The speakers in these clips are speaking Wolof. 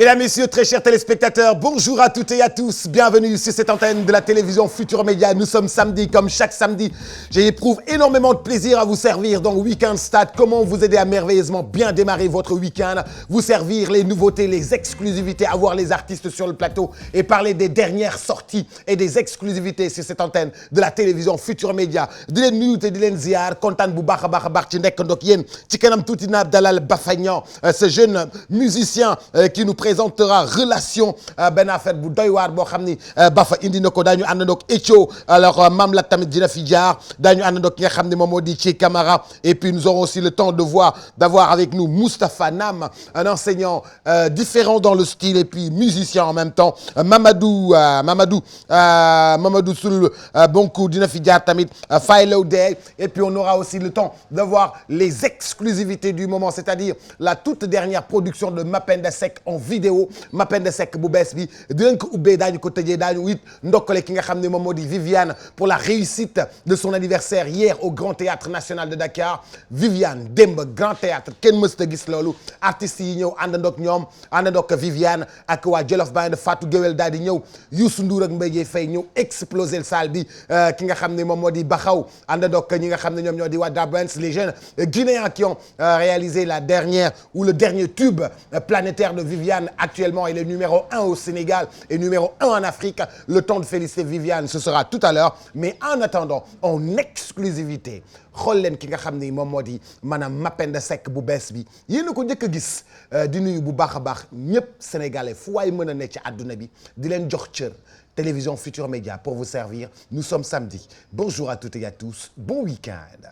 Mesdames, Messieurs, très chers téléspectateurs, bonjour à toutes et à tous. Bienvenue sur cette antenne de la télévision Futur Média. Nous sommes samedi, comme chaque samedi. J'éprouve énormément de plaisir à vous servir dans Week-end Stade. Comment vous aider à merveilleusement bien démarrer votre week-end, vous servir les nouveautés, les exclusivités, avoir les artistes sur le plateau et parler des dernières sorties et des exclusivités sur cette antenne de la télévision Futur Média. Di leen nuyu te di leen ziar kontaan bu baax a baax ci nekk ndoog yéen ci kanam tuuti naa dalal Bafagnan, ce jeune musicien qui nous présentera relation benn affaire bu doy waar boo xam ni Bafa indi na ko daañu àndandoog Etio alors Mame Lat tamit dina fi jaar daañu àndandoog ki nga xam ne moom moo di Che Camara et puis nous aurons aussi le temps d'avoir avec nous Moustapha Nam, un enseignant différent dans le style et puis musicien en même temps. Mamadou Soul Bonkou dina fi jaar tamit Philo Day et puis on aura aussi le temps de voir les exclusivités du moment, c'est-à-dire la toute dernière production de Mapenda Seck en vidéo. Mapenda Seck bu bees bi dinañ ko ubbee daañu ko tëjee daañu it ndokkale ki nga xam ne moom moo di Viviane pour la réussite de son anniversaire hier au Grand Théâtre National de Dakar. Viviane démb Grand Théâtre kenn mësta gis loolu artistes yi ñëw àndandoog ñoom àndandoog Viviane ak waa Jolof Band Fatou Guewel daal di ñëw Youssou Ndour ak Mbaye Dièye Faye ñëw exploser salle bi ki nga xam ne moom moo di Baxaw àndandoog ñi nga xam ne ñoom ñoo di waa Dabans, les jeunes Guinéens qui ont réalisé la dernière ou le dernier tube planétaire de Viviane. Actuellement, il est numéro 1 au Sénégal et numéro 1 en Afrique. Le temps de féliciter Viviane, ce sera tout à l'heure. Mais en attendant, en exclusivité, xool leen ki nga xam ni moom moo di maanaam Mapenda Seck bu bees bi yéen a ko njëkk a gis di nuyu bu baax a baax ñëpp sénégalais fu waay mën a ne ci àdduna bi di leen jox cër. Télévision Futur Média pour vous servir. Nous sommes samedi. Bonjour à toutes et à tous. Bon week-end.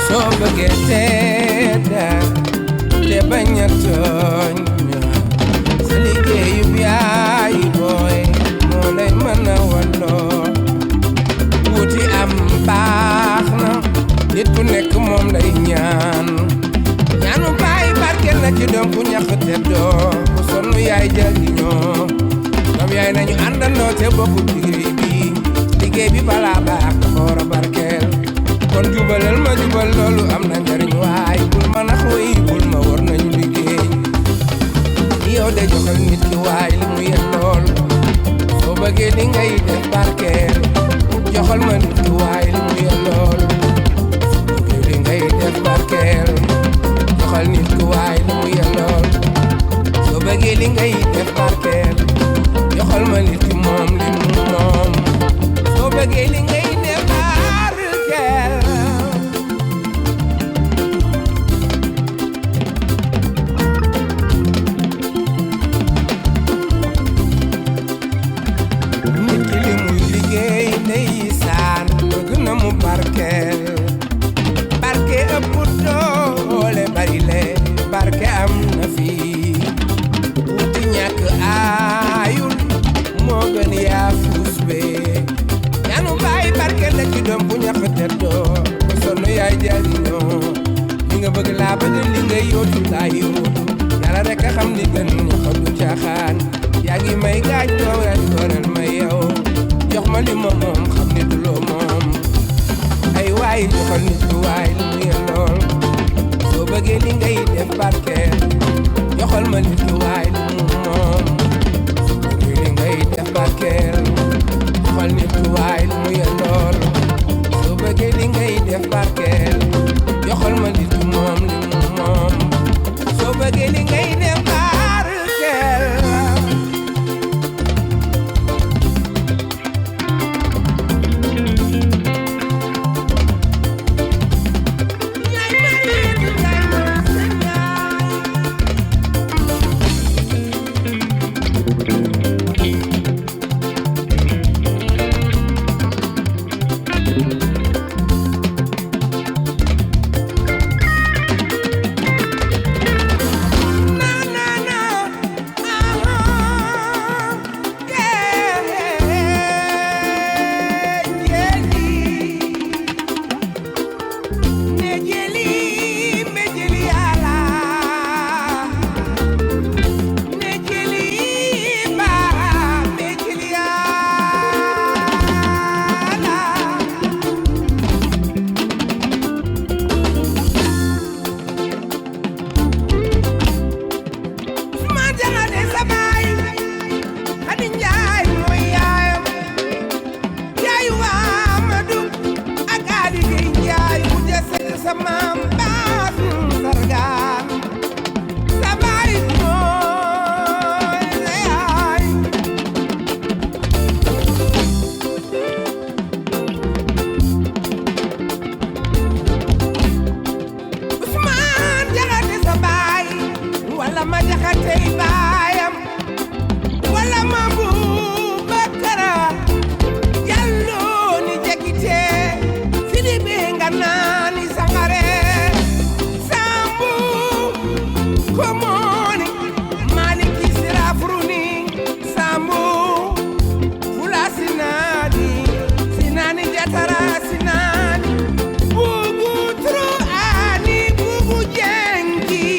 soo bëggee te bañ a tooñ sa liggéeyub yaay booy moo lay mën a walloo wuti am baax na nit ku nekk moom lay ñaanu baay barke na ci doom ku ñax te doo ku sonn yaay jariñoo doom yaay nañu àndandoo te bokku liggéey bi balaa baax dafa war a barkeel kon jubalal ma jubal loolu am na njariñ waay bul ma nax way bul ma war nañu liggéey yow de joxal nit ki waay li mu yel lool soo bëggee li ngay def barkeel joxal ma nit ki waay li mu yel lool soo bëggee li ngay def barkeel joxal nit ki waay li mu yel lool soo bëggee li ngay def barkeel joxal ma nit ki moom li mu moom soo bëggee li ngay def barkeel barke ëpp doole bari le barke am na fi wuti ñàkk aayul moo gën yaa fuus bee ñaanu bàyyi barke la ci doom bu ñàkk teddoo ko sonn yaay jariñoo li nga bëgg laa bëgg li nga yóotu laa yóotu yàlla rek a xam li gën ñu xam du caaxaan yaa ngi may gaaj doo ren goral ma yow jox ma li ma moom xam ni du loo moom ay waay joxal nit ku waay li mu yel lool soo bëggee li ngay def barkeel joxal ma nit ku waay li mu moom soo bëggee li ngay def barkeel joxal nit ku waay li mu yel lool soo bëggee li ngay def barkeel joxal ma nit ku moom li mu moom soo bëggee li ngay def barkeel wala ma jaxatey baayam wala ma Bubakara Jallo ni jekite Sidibe nga naani Sangare Sambu komoni Maliki Sirafuruni Sambu Fula Sinani Jatara Sinani Bubu Tru Ani Bubu Jengi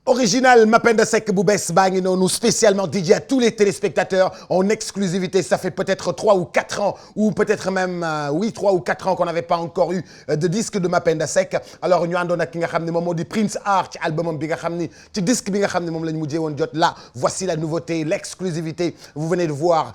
Original Mapenda Seck bu bees baa ngi noonu spécialement dédié à tous les téléspectateurs en exclusivité. Ça fait peut-être 3 ou 4 ans ou peut-être même 3 ou 4 ans qu'on n'avait pas encore eu de disque de Mapenda Seck. Alors ñu àndoon ak ki nga xam ne moom moo di Prince Art ci albumam bi nga xam ni ci disque bi nga xam ne moom la ñu mujjee woon jot là. Voici la nouveauté, l'exclusivité. Vous venez de voir,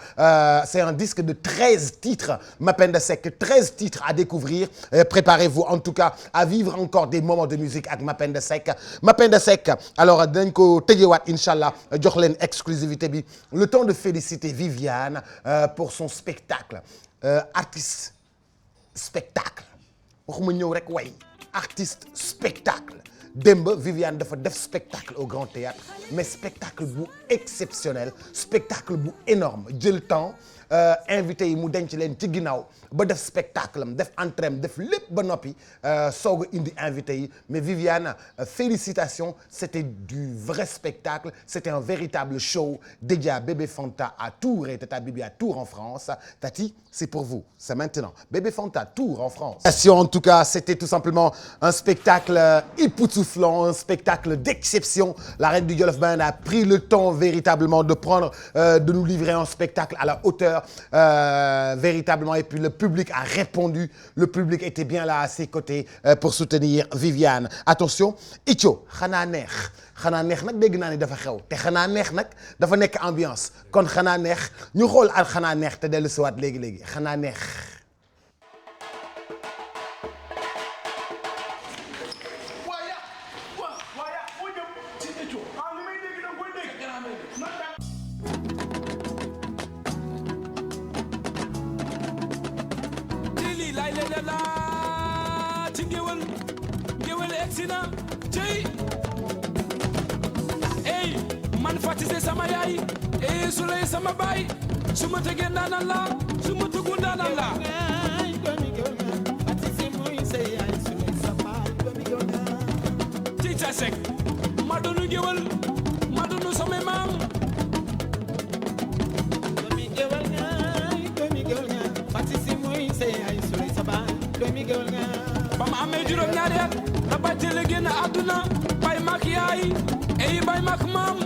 c'est un disque de 13 titres Mapenda Seck, 13 titres à découvrir. Préparez-vous en tout cas à vivre encore des moments de musique ak Mapenda Seck. Mapenda Seck. Alors dañ ko tëjewaat incha allah jox leen exclusivité bi le temps de féliciter Viviane pour son spectacle artiste spectacle waxuma ñëw rek way artiste spectacle démb Viviane dafa def spectacle au Grand Théâtre mais spectacle bu exceptionnel spectacle bu énorme jël temps invité yi mu denc leen ci ginnaaw ba def spectacle am def entrée def lépp ba noppi soog a indi invité yi mais Viviane félicitations c'était du vrai spectacle c'était un véritable show dédié à Bébé Fanta à Tours et Tata Bibi à Tours en France. Tati, c'est pour vous, c'est maintenant. Bébé Fanta, Tours en France. En tout cas, c'était tout simplement un spectacle époustouflant, un spectacle d'exception. La Reine du Jolof Band a pris le temps véritablement de prendre, de nous livrer un spectacle à la hauteur véritablement et puis le public a répondu, le public était bien là à ses côtés pour soutenir Viviane. Attention, Icho, xanaa neex nag dégg naa ne dafa xew te xanaa neex nag dafa nekk ambiance kon xanaa neex ñu xool al xanaa neex te dellu siwaat léegi xanaa neex. Man fatise sama yaay e sulay sama baay suma tege nanan la suma tugu nanan la fatise moy say yaay sulay sama baay ci ta sek ma donu gewal ma donu sama maam domi gewal nga fatise moy say yaay sulay sama domi gewal nga ba ma amé juróom ñaari at la bàjjale génn àdduna bay mak yaay e bay mak maam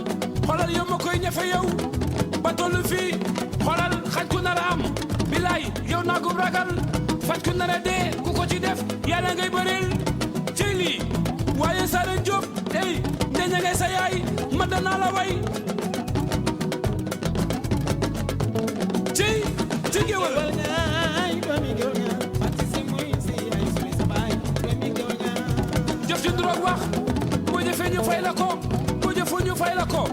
xoolal yow ma koy ñafe yow ba tollu fii xoolal xaj ku nar a am bilaay yow naa ko ragal faj ku nar a dee ku ko ci def yàlla ngay bëreel ci lii waaye Sara Diop ey ndeña ngay sa yaay ma danaa la way ci géwël jëf ci droog wax boo jëfee ñu fay la ko boo jëfoo ñu fay la ko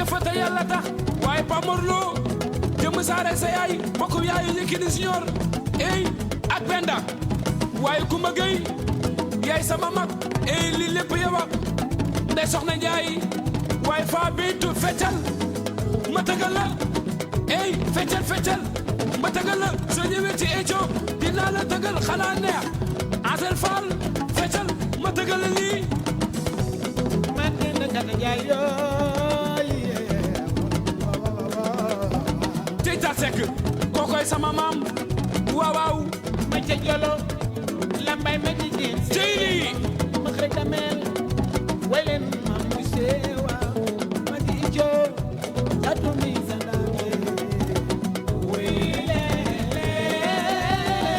fata yàlla tax waaye Pa Mor Lo jëm saare sa yaay bokku yaayu Yékini Senior ey ak Penda waaye Kumba Gey yaay sama mag ey li lépp yow Ndey Soxna Njaay waaye Fa Bintu feccal ma tëggal la ey feccal ma tëggal la soo ñëwee ci eco dinaa la tëggal xanaa neex Ansel Fall feccal ma tëggal la lii ma tëggal Njaay sama maam waaw waaw ma ca jolo lambay ma jigéen cey ma xëy damel way leen ma mu seewa ma di joo atu mi sandane way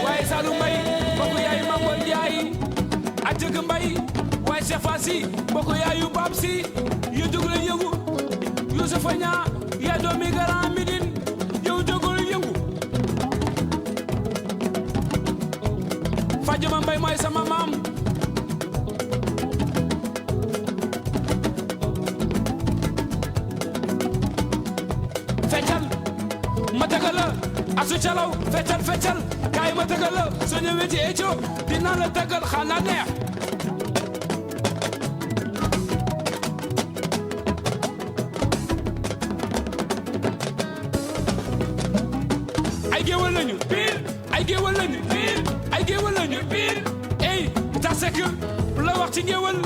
waaye Saalum Mbay mbokk yaayu Mamor Njaay ak Jëgg Mbay waaye Cheikh Fassi mbokk yaayu Bab Si yu jóg la yëngu Youssoufa Ñaa yaa doomi Grand Médine yow jógul yëngu Fajama Mbay mooy sama maam feccal ma tëggal la asu calaw feccal kaay ma tëggal la soo ñëwee ci Eco dinaa la tëggal xanaa neex ay géwël lañu biir ay géwël lañu biir ay géwël lañu biir ey ta sekk la wax ci géwël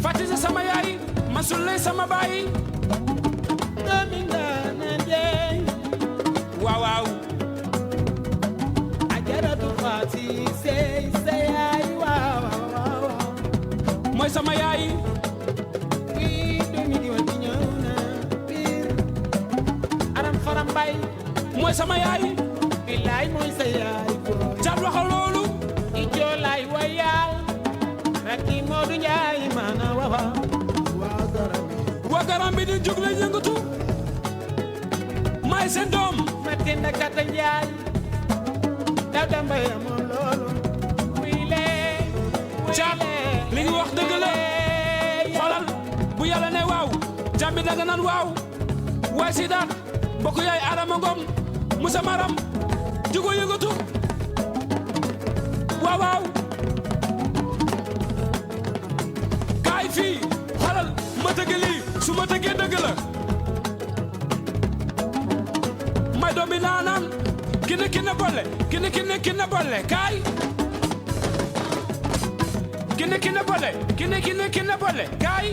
fàtte sa sama yaay ma sullay sama baay doomi ndaana jeey waaw waaw ajaratu faati sey yaay waaw mooy sama yaay kii doomi diwa di ñëw na biir aram faram bay mooy sama yaay bilaay mooy sa yaay booy caat waxal loolu i joolaay wayal rakki Moodu Njaay maana wawa waa garami waa Grand Médine jóg la yëngatu maay seen doom ma tenda kata Njaay daw dambay amoon loolu wile caat li ñu wax dëgg la xoolal bu yàlla ne waaw jàmbi danga naan waaw waaye si daat mbokk yaay Adama Ngom Musa Maram jugo yëngatu waaw waaw kaay fii xoolal ma tëgg lii su ma tëggee dëgg la may doomi naanaan kinne bolle kinne bolle kaay kinne bolle kaay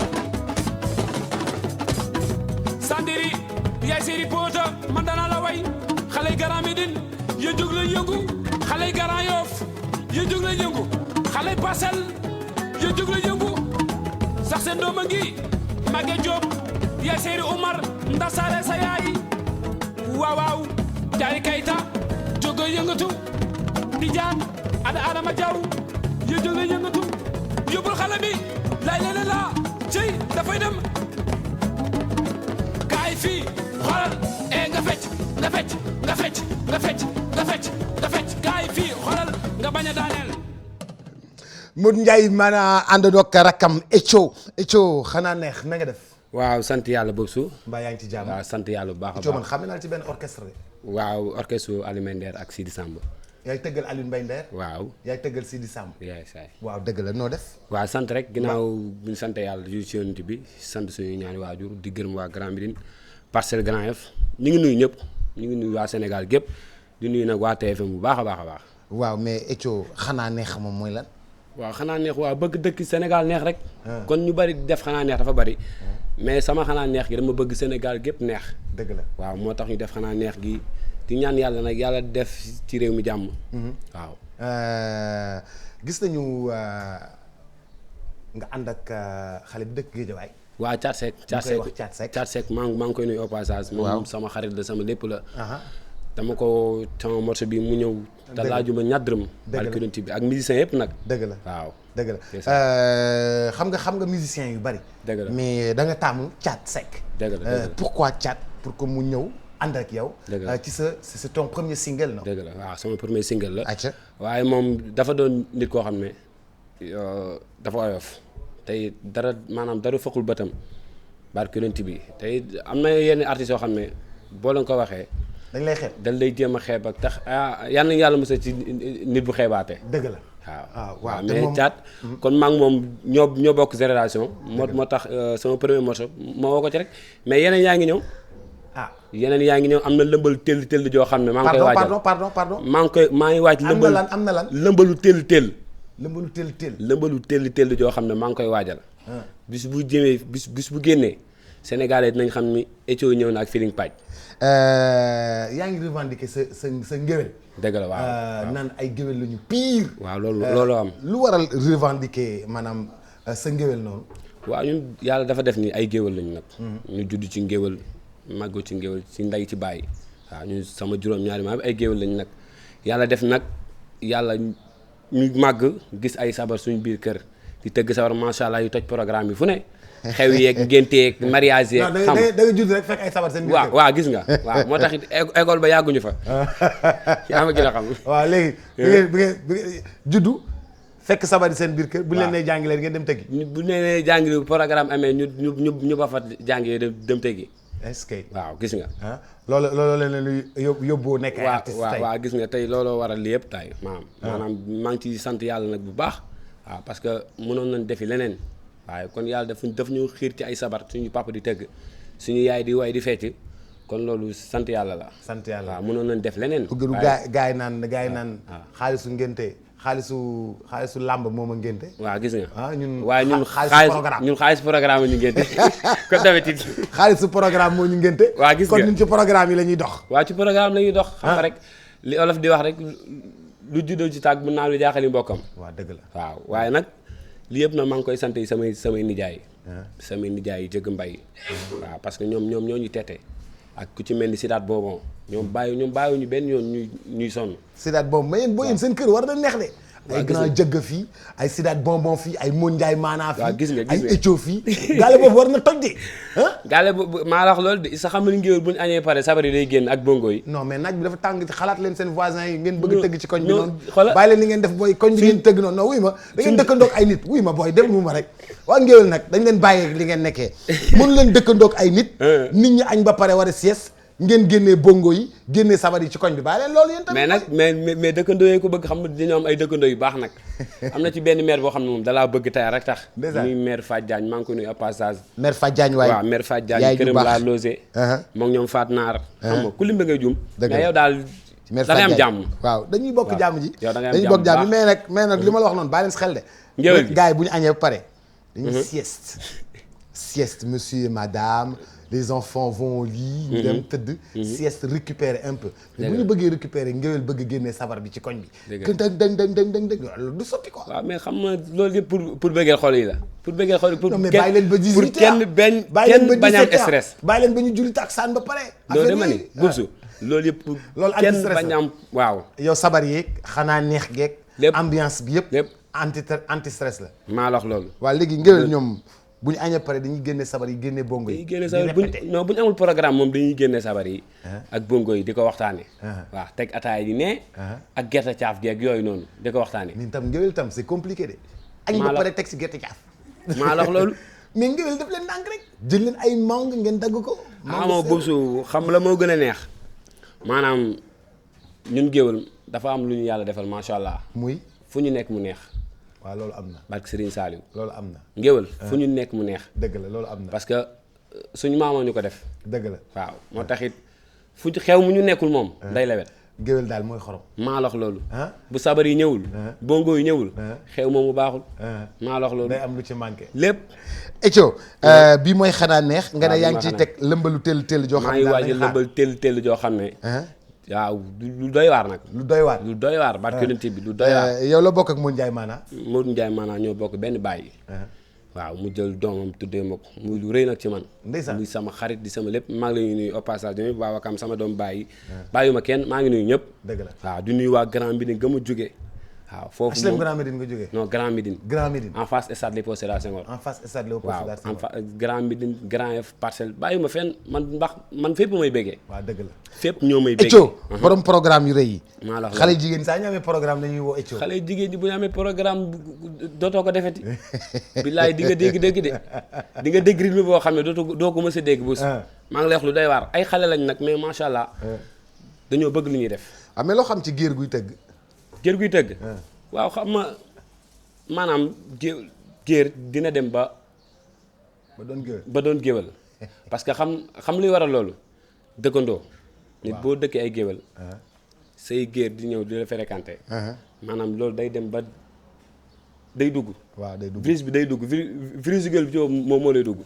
sandiri yaay séeri poota man dana la way xale yi Grand Médine ya jóg la yëngu xale yi Grand Yoff ya jóg la yëngu xale yi Parcelles ya jóg la yëngu sax seen doom a ngi Maguette Diop yaay séeri Oumar ndasaare sa yaay waaw waaw jaari Kayta jóg la yëngatu di jaan ada Adama Diaw ya jóg la yëngatu yóbbul xale bi lay leen la cey dafay dem kaay fii xoolal nga fecc kaay fii xoolal nga bañ a daaneel Modou Ndiaye maanaam àndandoog rakkam Eco xanaa neex na nga def. waaw sant yàlla boobu su. mbaa yaa ngi ci jàmm. waaw sant yàlla bu baax a baax Eco man xam naa ci benn orchestre. waaw orchestre Alioune Nder ak Sidi Samb. yaay tëggal Alioune Mbaye Nder. waaw yaay tëggal Sidi Samb. yaay saay. waaw dëgg la noo def. waaw sant rek ginnaaw bu ñu sant yàlla ju ci yonent bi sant suñu ñaari waajur di gërëm waa Grand Médine Parcelles Grand Yoff ñu ngi nuyu ñëpp ñu ngi nuyu waa Sénégal gépp di nuyu nag waa TFM bu baax a baax. waaw mais Eco xanaa neex moom mooy lan. waaw xanaa neex waaw bëgg dëkk Sénégal neex rek. kon ñu bari def xanaa neex dafa bari. mais sama xanaa neex gi dama bëgg Sénégal gépp neex. dëgg la waaw moo tax ñu def xanaa neex gi di ñaan yàlla nag yàlla def ci réew mi jàmm. waaw. gis nañu nga ànd ak xale bi dëkk Géejawaay. waaw Thiat Seck maa ngi koy nuyu au passage. moom sama xarit la sama lépp la. dama ko sama morceau bi mu ñëw. te laajuma ñaar dërëm. dëgg bi ak musiciens yëpp nag. dëgg la waaw. dëgg la xam nga musiciens yu bari. dëgg la mais da nga taamu Thiat Seck. dëgg la pourquoi Thiat pour que mu ñëw ànd ak yow. ci c'est ton premier single non. dëgg la waaw sama premier single la. acca waaye moom dafa doon nit koo xam ne dafa oyof. tey maanaam dara fëqul bëtam barke yonent bi tey am na yenn artistes yoo xam ne boo leen ko waxee. dañ lay xeeb dañ lay jéem a xeeb ak tax yal nañu yàlla mos ci nit bu xeebaate. dëgg la waaw mais Thiat kon maa ngi moom ñoo bokk génération. moo tax sama premier morceau ma woo ko ci rek mais yeneen yaa ngi ñëw. yeneen yaa ngi ñëw am na lëmbal tell joo xam ne. maa ngi koy waajal pardon. maa ngi waaj. am na lan lëmbalu tell. lëmbalu tell joo xam ne maa ngi koy waajal. bis bu génnee Sénégalais dinañ xam ni Ethio ñëw na ak Feeling Patch. yaa ngi revendiquer sa ngéwél. dëgg la waaw naan ay géwél lañu pire. waaw loolu am. lu waral revendiquer maanaam sa ngéwél noonu. waaw ñun yàlla dafa def ni ay géwél lañu nag. ñu judd ci ngéwél màggu ci ngéwél ci ndey ci bàyyi. waaw ñun sama juróom-ñaari maam ay géwél lañu nag yàlla def nag yàlla ñu màgg gis ay sabar suñu biir kër di tëgg sabar macha allah yu toj programme yi fu ne. xew yeeg ngénte yeeg mariage yeeg. xam nga da nga judd rek fekk ay sabar seen biir kër. waaw gis nga waaw moo tax it école ba yàgguñu fa. yaa ma gën a xam. waaw léegi bi ngeen juddu fekk sabar yi seen biir kër. bu leen nee jàngi leen ngeen dem tëggi. bu nee jàngi programme amee ñu ba fa jàngi yi dem tëggi. est-ce que waaw gis nga. loolu leen lu yóbboo nekk ay artiste tey. waaw gis nga tey looloo waral li yëpp tey maanaam maa ngi ciy sant yàlla nag bu baax. waaw parce que mënoon nañ defi leneen waaye kon yàlla daf ñu xiir ci ay sabar suñu papa di tëgg suñu yaay di way di fecc kon loolu sant yàlla la. sant yàlla waaw mënoon nañ def leneen. waaye gaa yi naan xaalisu ngénte xaalisu làmb moom a ngénte. waaw gis nga. waaye ñun xaalis programme ñu ngénte kon d'habitude. xaalisu programme moo ñu ngénte. waaw gis nga kon ñun ci programme yi la ñuy dox. waaw ci programme la ñuy dox. xam nga rek li olof di wax rek lu juddoo ci tàgg bu naan lu jaaxali mbokkam. waaw dëgg la waaw waaye nag li yëpp nag maa ngi koy sant yi samay nijaay. samay nijaay yi jëgg mbay. waaw parce que ñoom ñoo ñu tete ak ku ci mel ni Sidaat Bonbon ñoom bàyyiwuñu benn yoon ñuy sonn. Sidaat Bonbon mais yéen boo yéen seen kër war na neex de. ay grand jëgg fii ay Sidaat Bonbon fii ay Mon Ndiaye maanaa fii. waaw gis nga ay Ethio fii. gaale boobu war na toj de. gaale boobu maa la wax loolu de sa xam ne ngéwél bu ñu añee pare sabar yi day génn ak bongo yi. non mais naaj bi dafa tàng xalaat leen seen voisins yi ngeen bëgg a tëgg ci koñ bi noonu. xoolal bàyyi leen li ngeen def booy koñ bi ngeen tëgg noonu non wuy ma da ngeen dëkkandoog ay nit wuy ma booy déglu ma rek waa ngéwél nag dañ leen bàyyee li ngeen nekkee mënu leen dëkkandoog ay nit nit ñi añ ba pare war a sieste ngeen génnee bongo yi génnee sabar yi ci koñ bi bàyyi leen loolu yéen tamit. mais nag mais dëkkandoo yi ko bëgg xam nga dañoo am ay dëkkandoo yu baax nag am na ci benn maire boo xam ne moom dalaa bëgg tey rek tax. muy maire Fatou Diagne maa ngi koy nuyu au passage. maire Fatou Diagne waaye waaw maire Fatou Diagne këram laa logé. moom ñoom Fatou Naar. xam nga ku lim ba ngay juum. mais yow daal da ngay am jàmm. waaw dañuy bokk jàmm ji. yow da ngay am dañuy bokk jàmm mais nag li ma la wax noonu bàyyi leen si xel de. ngéwél gi gars yi bu ñu añee ba pare. dañuy sieste monsieur et madame. les enfants vont au lit. ñu dem tëdd. sieste récupérer un peu. mais bu ñu bëggee récupérer ngéwél bëgg génnee sabar bi ci koñ bi. dëgg la dëng loolu du sotti quoi. waaw mais xam nga loolu yëpp pour bëggee xol yi la. pour bëggee xol yi pour. non mais bàyyi leen ba 18 pour kenn bañ am stress. bàyyi leen ba ñu julli taksaan ba pare. loolu dama ni Boubsou loolu yëpp pour. loolu kenn bañ am waaw. yow sabar yeeg xanaa neex geeg. lépp ambiance bi yëpp. lépp anti stress la. maa la wax loolu. waaw léegi ngéwél ñoom bu ñu añee pare dañuy génne sabar yi génne bongo yi. dañuy génne sabar bu ñu amul programme moom dañuy génne sabar yi. ak bongo yi di ko waxtaane waaw teg ataaya yi ne. ak gerte caaf gi ak yooyu noonu di ko waxtaane nii tam ngéwél tam c'est compliqué de. añ ba pare teg si gerte caaf. maa la wax loolu. mais ngéwél daf leen ndànk rek. jël leen ay mangue ngeen dagg ko. moo Boubsou xam la moo gën a neex maanaam ñun géwél dafa am lu ñu yàlla defal macha allah. muy fu ñu nekk mu neex. waaw loolu am na. barke Serigne Saliou. loolu am na. ngéwél fu ñu nekk mu neex. dëgg la loolu am na. parce que suñu maamoo ñu ko def. dëgg la waaw moo taxit fu xew mu ñu nekkul moom. day lewet. géwél daal mooy xorom. maa la wax loolu. bu sabar yi ñëwul. bongo yi ñëwul. xew moomu baaxul. maa la wax loolu. day am lu ci manqué. lépp. Ethio bii mooy xanaa neex. nga ne yaa ngi ciy teg lëmbalu tell joo xam ne. maa ngi waaj lëmbal tell joo xam ne. waaw lu doy waar nag. lu doy waar lu doy waar barke yonent bi lu doy waar. yow la bokk ak Modou Ndiaye maanaa. Modou Ndiaye maanaa ñoo bokk benn baay. waaw mu jël doomam tuddee ma ko muy lu rëy nag ci man. ndeysaan muy sama xarit di sama lépp maa ngi lay nuyu au passage ñoom Babacar sama doom bàyyi. bàyyiwuma kenn maa ngi nuyu ñëpp. dëgg la waaw di nuyu waa Grand Médine nga ma jógee. waaw foofu moom Grand Médine nga jógee. non Grand Médine. Grand Médine en face stade Léopold Sédar Senghor. en face stade Léopold Sédar Senghor. waaw Grand Médine Grand F Parcelles bàyyiwuma fenn man fépp may béggee. waaw dëgg la. fépp ñoo may béggee. Ethio borom programme yu rëy yi. maa la wax xale jigéen saa ñu amee programme dañuy woo Ethio. xale jigéen ñi bu ñu amee programme dootoo ko defeti. billaay di nga dégg de di nga dégg rythme boo xam ne doo ko mës a dégg bés. maa ngi lay wax lu doy waar ay xale lañ nag mais macha allah. dañoo bëgg lu ñuy def. mais loo xam ci géer guy tëgg. géer guy tëgg. waaw xam nga maanaam géer dina dem ba doon géwél parce que xam luy waral loolu dëkkandoo nit boo dëkkee ay géwél say géer di ñëw di la fréquenté maanaam loolu day dem ba day dugg waaw day dugg virus bi day dugg virus bi ci moom moo lay dugg.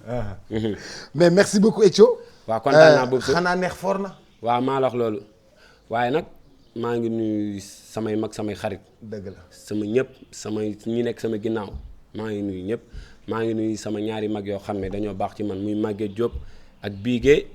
mais merci beaucoup Ethio. waaw kontaan naa boobu xanaa neex fort na. waaw maa la wax loolu waaye nag maa ngi nuyu samay mag samay xarit. dëgg la sama ñëpp samay ñi nekk sama ginnaaw maa ngi nuyu ñëpp maa ngi nuyu sama ñaari mag yoo xam ne dañoo baax ci man muy Maguette Diop ak Bigué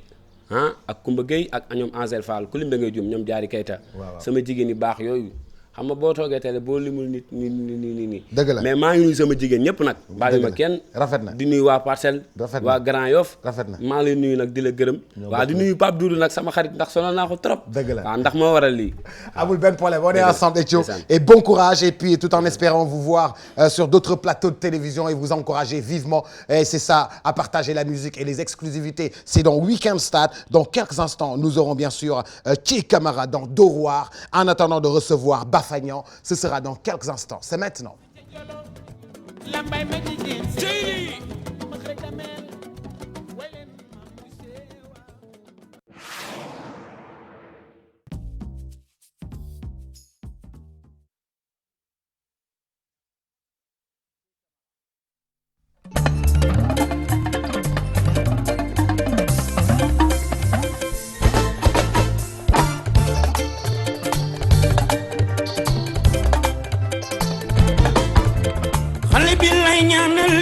ak Koumba Gueye ak ñoom Angel Fall ku lim da ngay jum ñoom Jaari Kayta. sama jigéen yi baax yooyu. xam nga boo toogee télé boo limul nit nii. dëgg la mais maa ngi nuyu sama jigéen ñëpp nag. bàyyi ma kenn rafet na di nuyu waa Parcelles. rafet na waa Grand Yoff. rafet na maa ngi lay nuyu nag di la gërëm. waaw di nuyu Pape Doudou nag sama xarit ndax sonal naa ko trop. dëgg la waaw ndax moo waral lii. amul benn problème on est ensemble Ethio et bon courage et puis tout en espérant vous voir sur d'autres plateaux de télévision et vous encourager vivement et c'est ça à partager la musique et les exclusivités c'est dans Week-end Stade dans quelques instants nous aurons bien sûr Thié Camara dans Dóor en attendant de recevoir Bafagnan ce sera dans quelques instants c'est maintenant.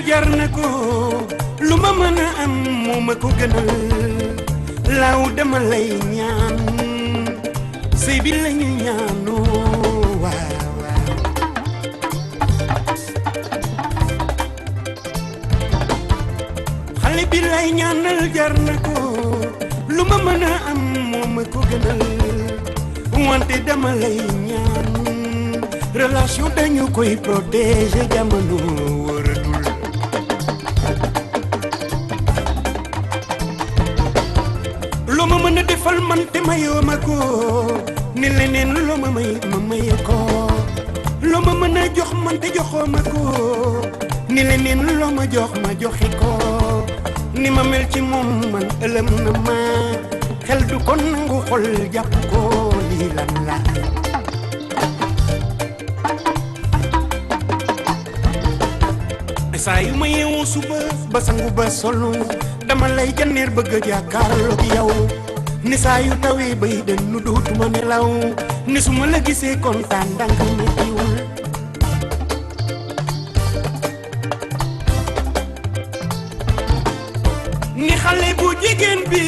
jar na ko lu ma mën a am moo ma ko gënal laaw dama lay ñaan sëy bi la ñu ñaanoo waaw waaw xale bi lay ñaanal jar na ko lu ma mën a am moo ma ko gënal wante dama lay ñaan relation dañu koy protéger jamono wóoratul loo ma mën a defal man te mayoo ma ko ni leneen loo ma maye ko loo ma mën a jox man te joxoo ma ko ni leneen loo ma jox ma joxe ko ni ma mel ci moom man ëlëm na ma xel du ko nangu xol jàpp ko lii lan la saa yu ma yeewoo suba ba sangu ba solo dama lay janneer bëgg a jàkkaarloog yow ni saa yu tawee bay den nu dootuma nelaw ni su ma la gisee kontaan danga mettiwul ni xale bu jigéen bi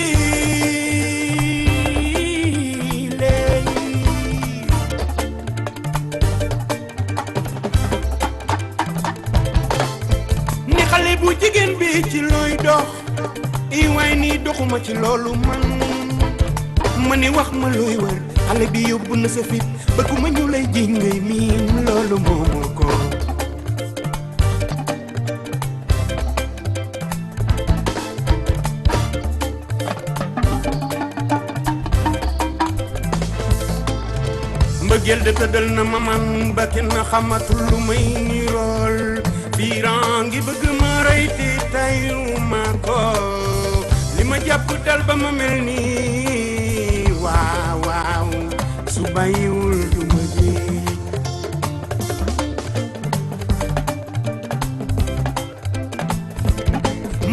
bu jigéen bi ci looy dox i waay nii doxuma ci loolu man ma ni wax ma looy wër xale bi yóbbu na sa fit bëgguma ñu lay ji ngay miin loolu moomu ko mbëggeel de tëddal na ma man ba kenn xamatul lu may nirool biiran ngi bëgg ma rey te tayuma ko li ma jàpp dal ba ma mel nii waaw waaw su bàyyiwul du ma ji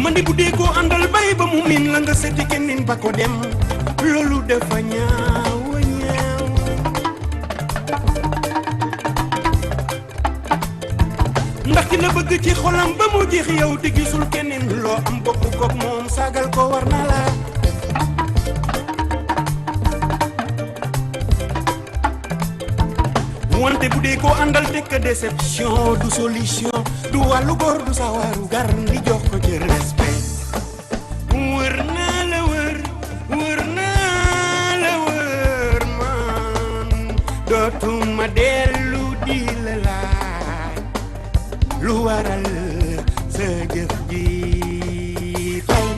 man di bu dee koo àndal bay ba mu miin la nga seeti keneen ba ko dem loolu dafa ñaaw ñaaw ndax ki la bëgg ci xolam ba mu jeex yow te gisul keneen loo am bokk kook moom saagal ko war na la wante bu dee koo àndal tekk déception du solution du wàllu góor du sawaru gar ndi jox ko ci respect wër naa la wër wër naa la wër man dootuma dellu di la laaj lu waral sa jëf ji tey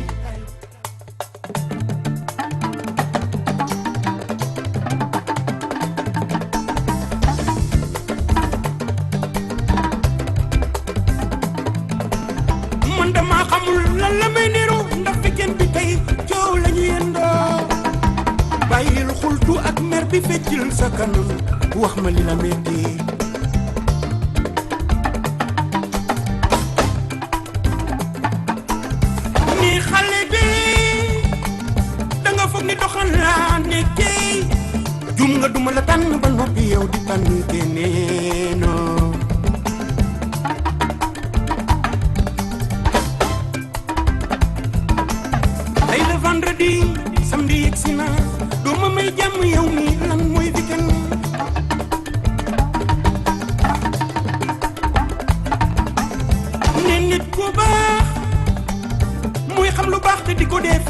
man dama xamul lan la may niru ndax weekend bi tey coow la ñu yendoo bàyyil xultu ak mer bi feccil sa kanam wax ma li la metti ni doxal laa nekkee jum nga duma la tànn ba noppi yow di tànn keneen tey le vendredi samedi yegsi na doo ma may jàmm yow mi lan mooy weekend ne nit ku baax muy xam lu baax te di ko def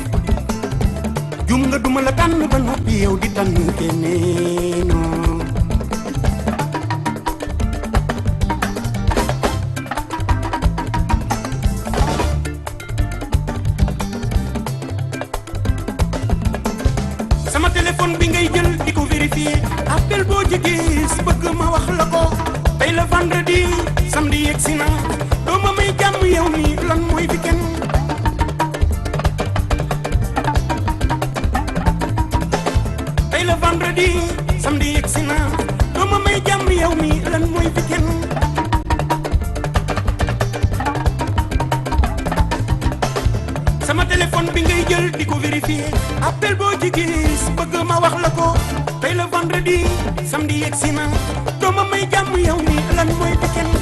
jum nga duma la tànn ba noppi yow di tànn keneen sama téléphone bi ngay jël di ko vérifier appel boo jegee si bëgg ma wax la ko tey la vendredi samedi yegsi na doo ma may jàmm yow mi lan mooy weekend tey la vendredi samedi yegsi na doo ma may jàmm yow mi lan mooy weekend sama téléphone bi ngay jël di ko vérifier appel boo ci gis bëgg ma wax la ko tey la vendredi samedi yegsi na doo ma may jàmm yow mi lan mooy weekend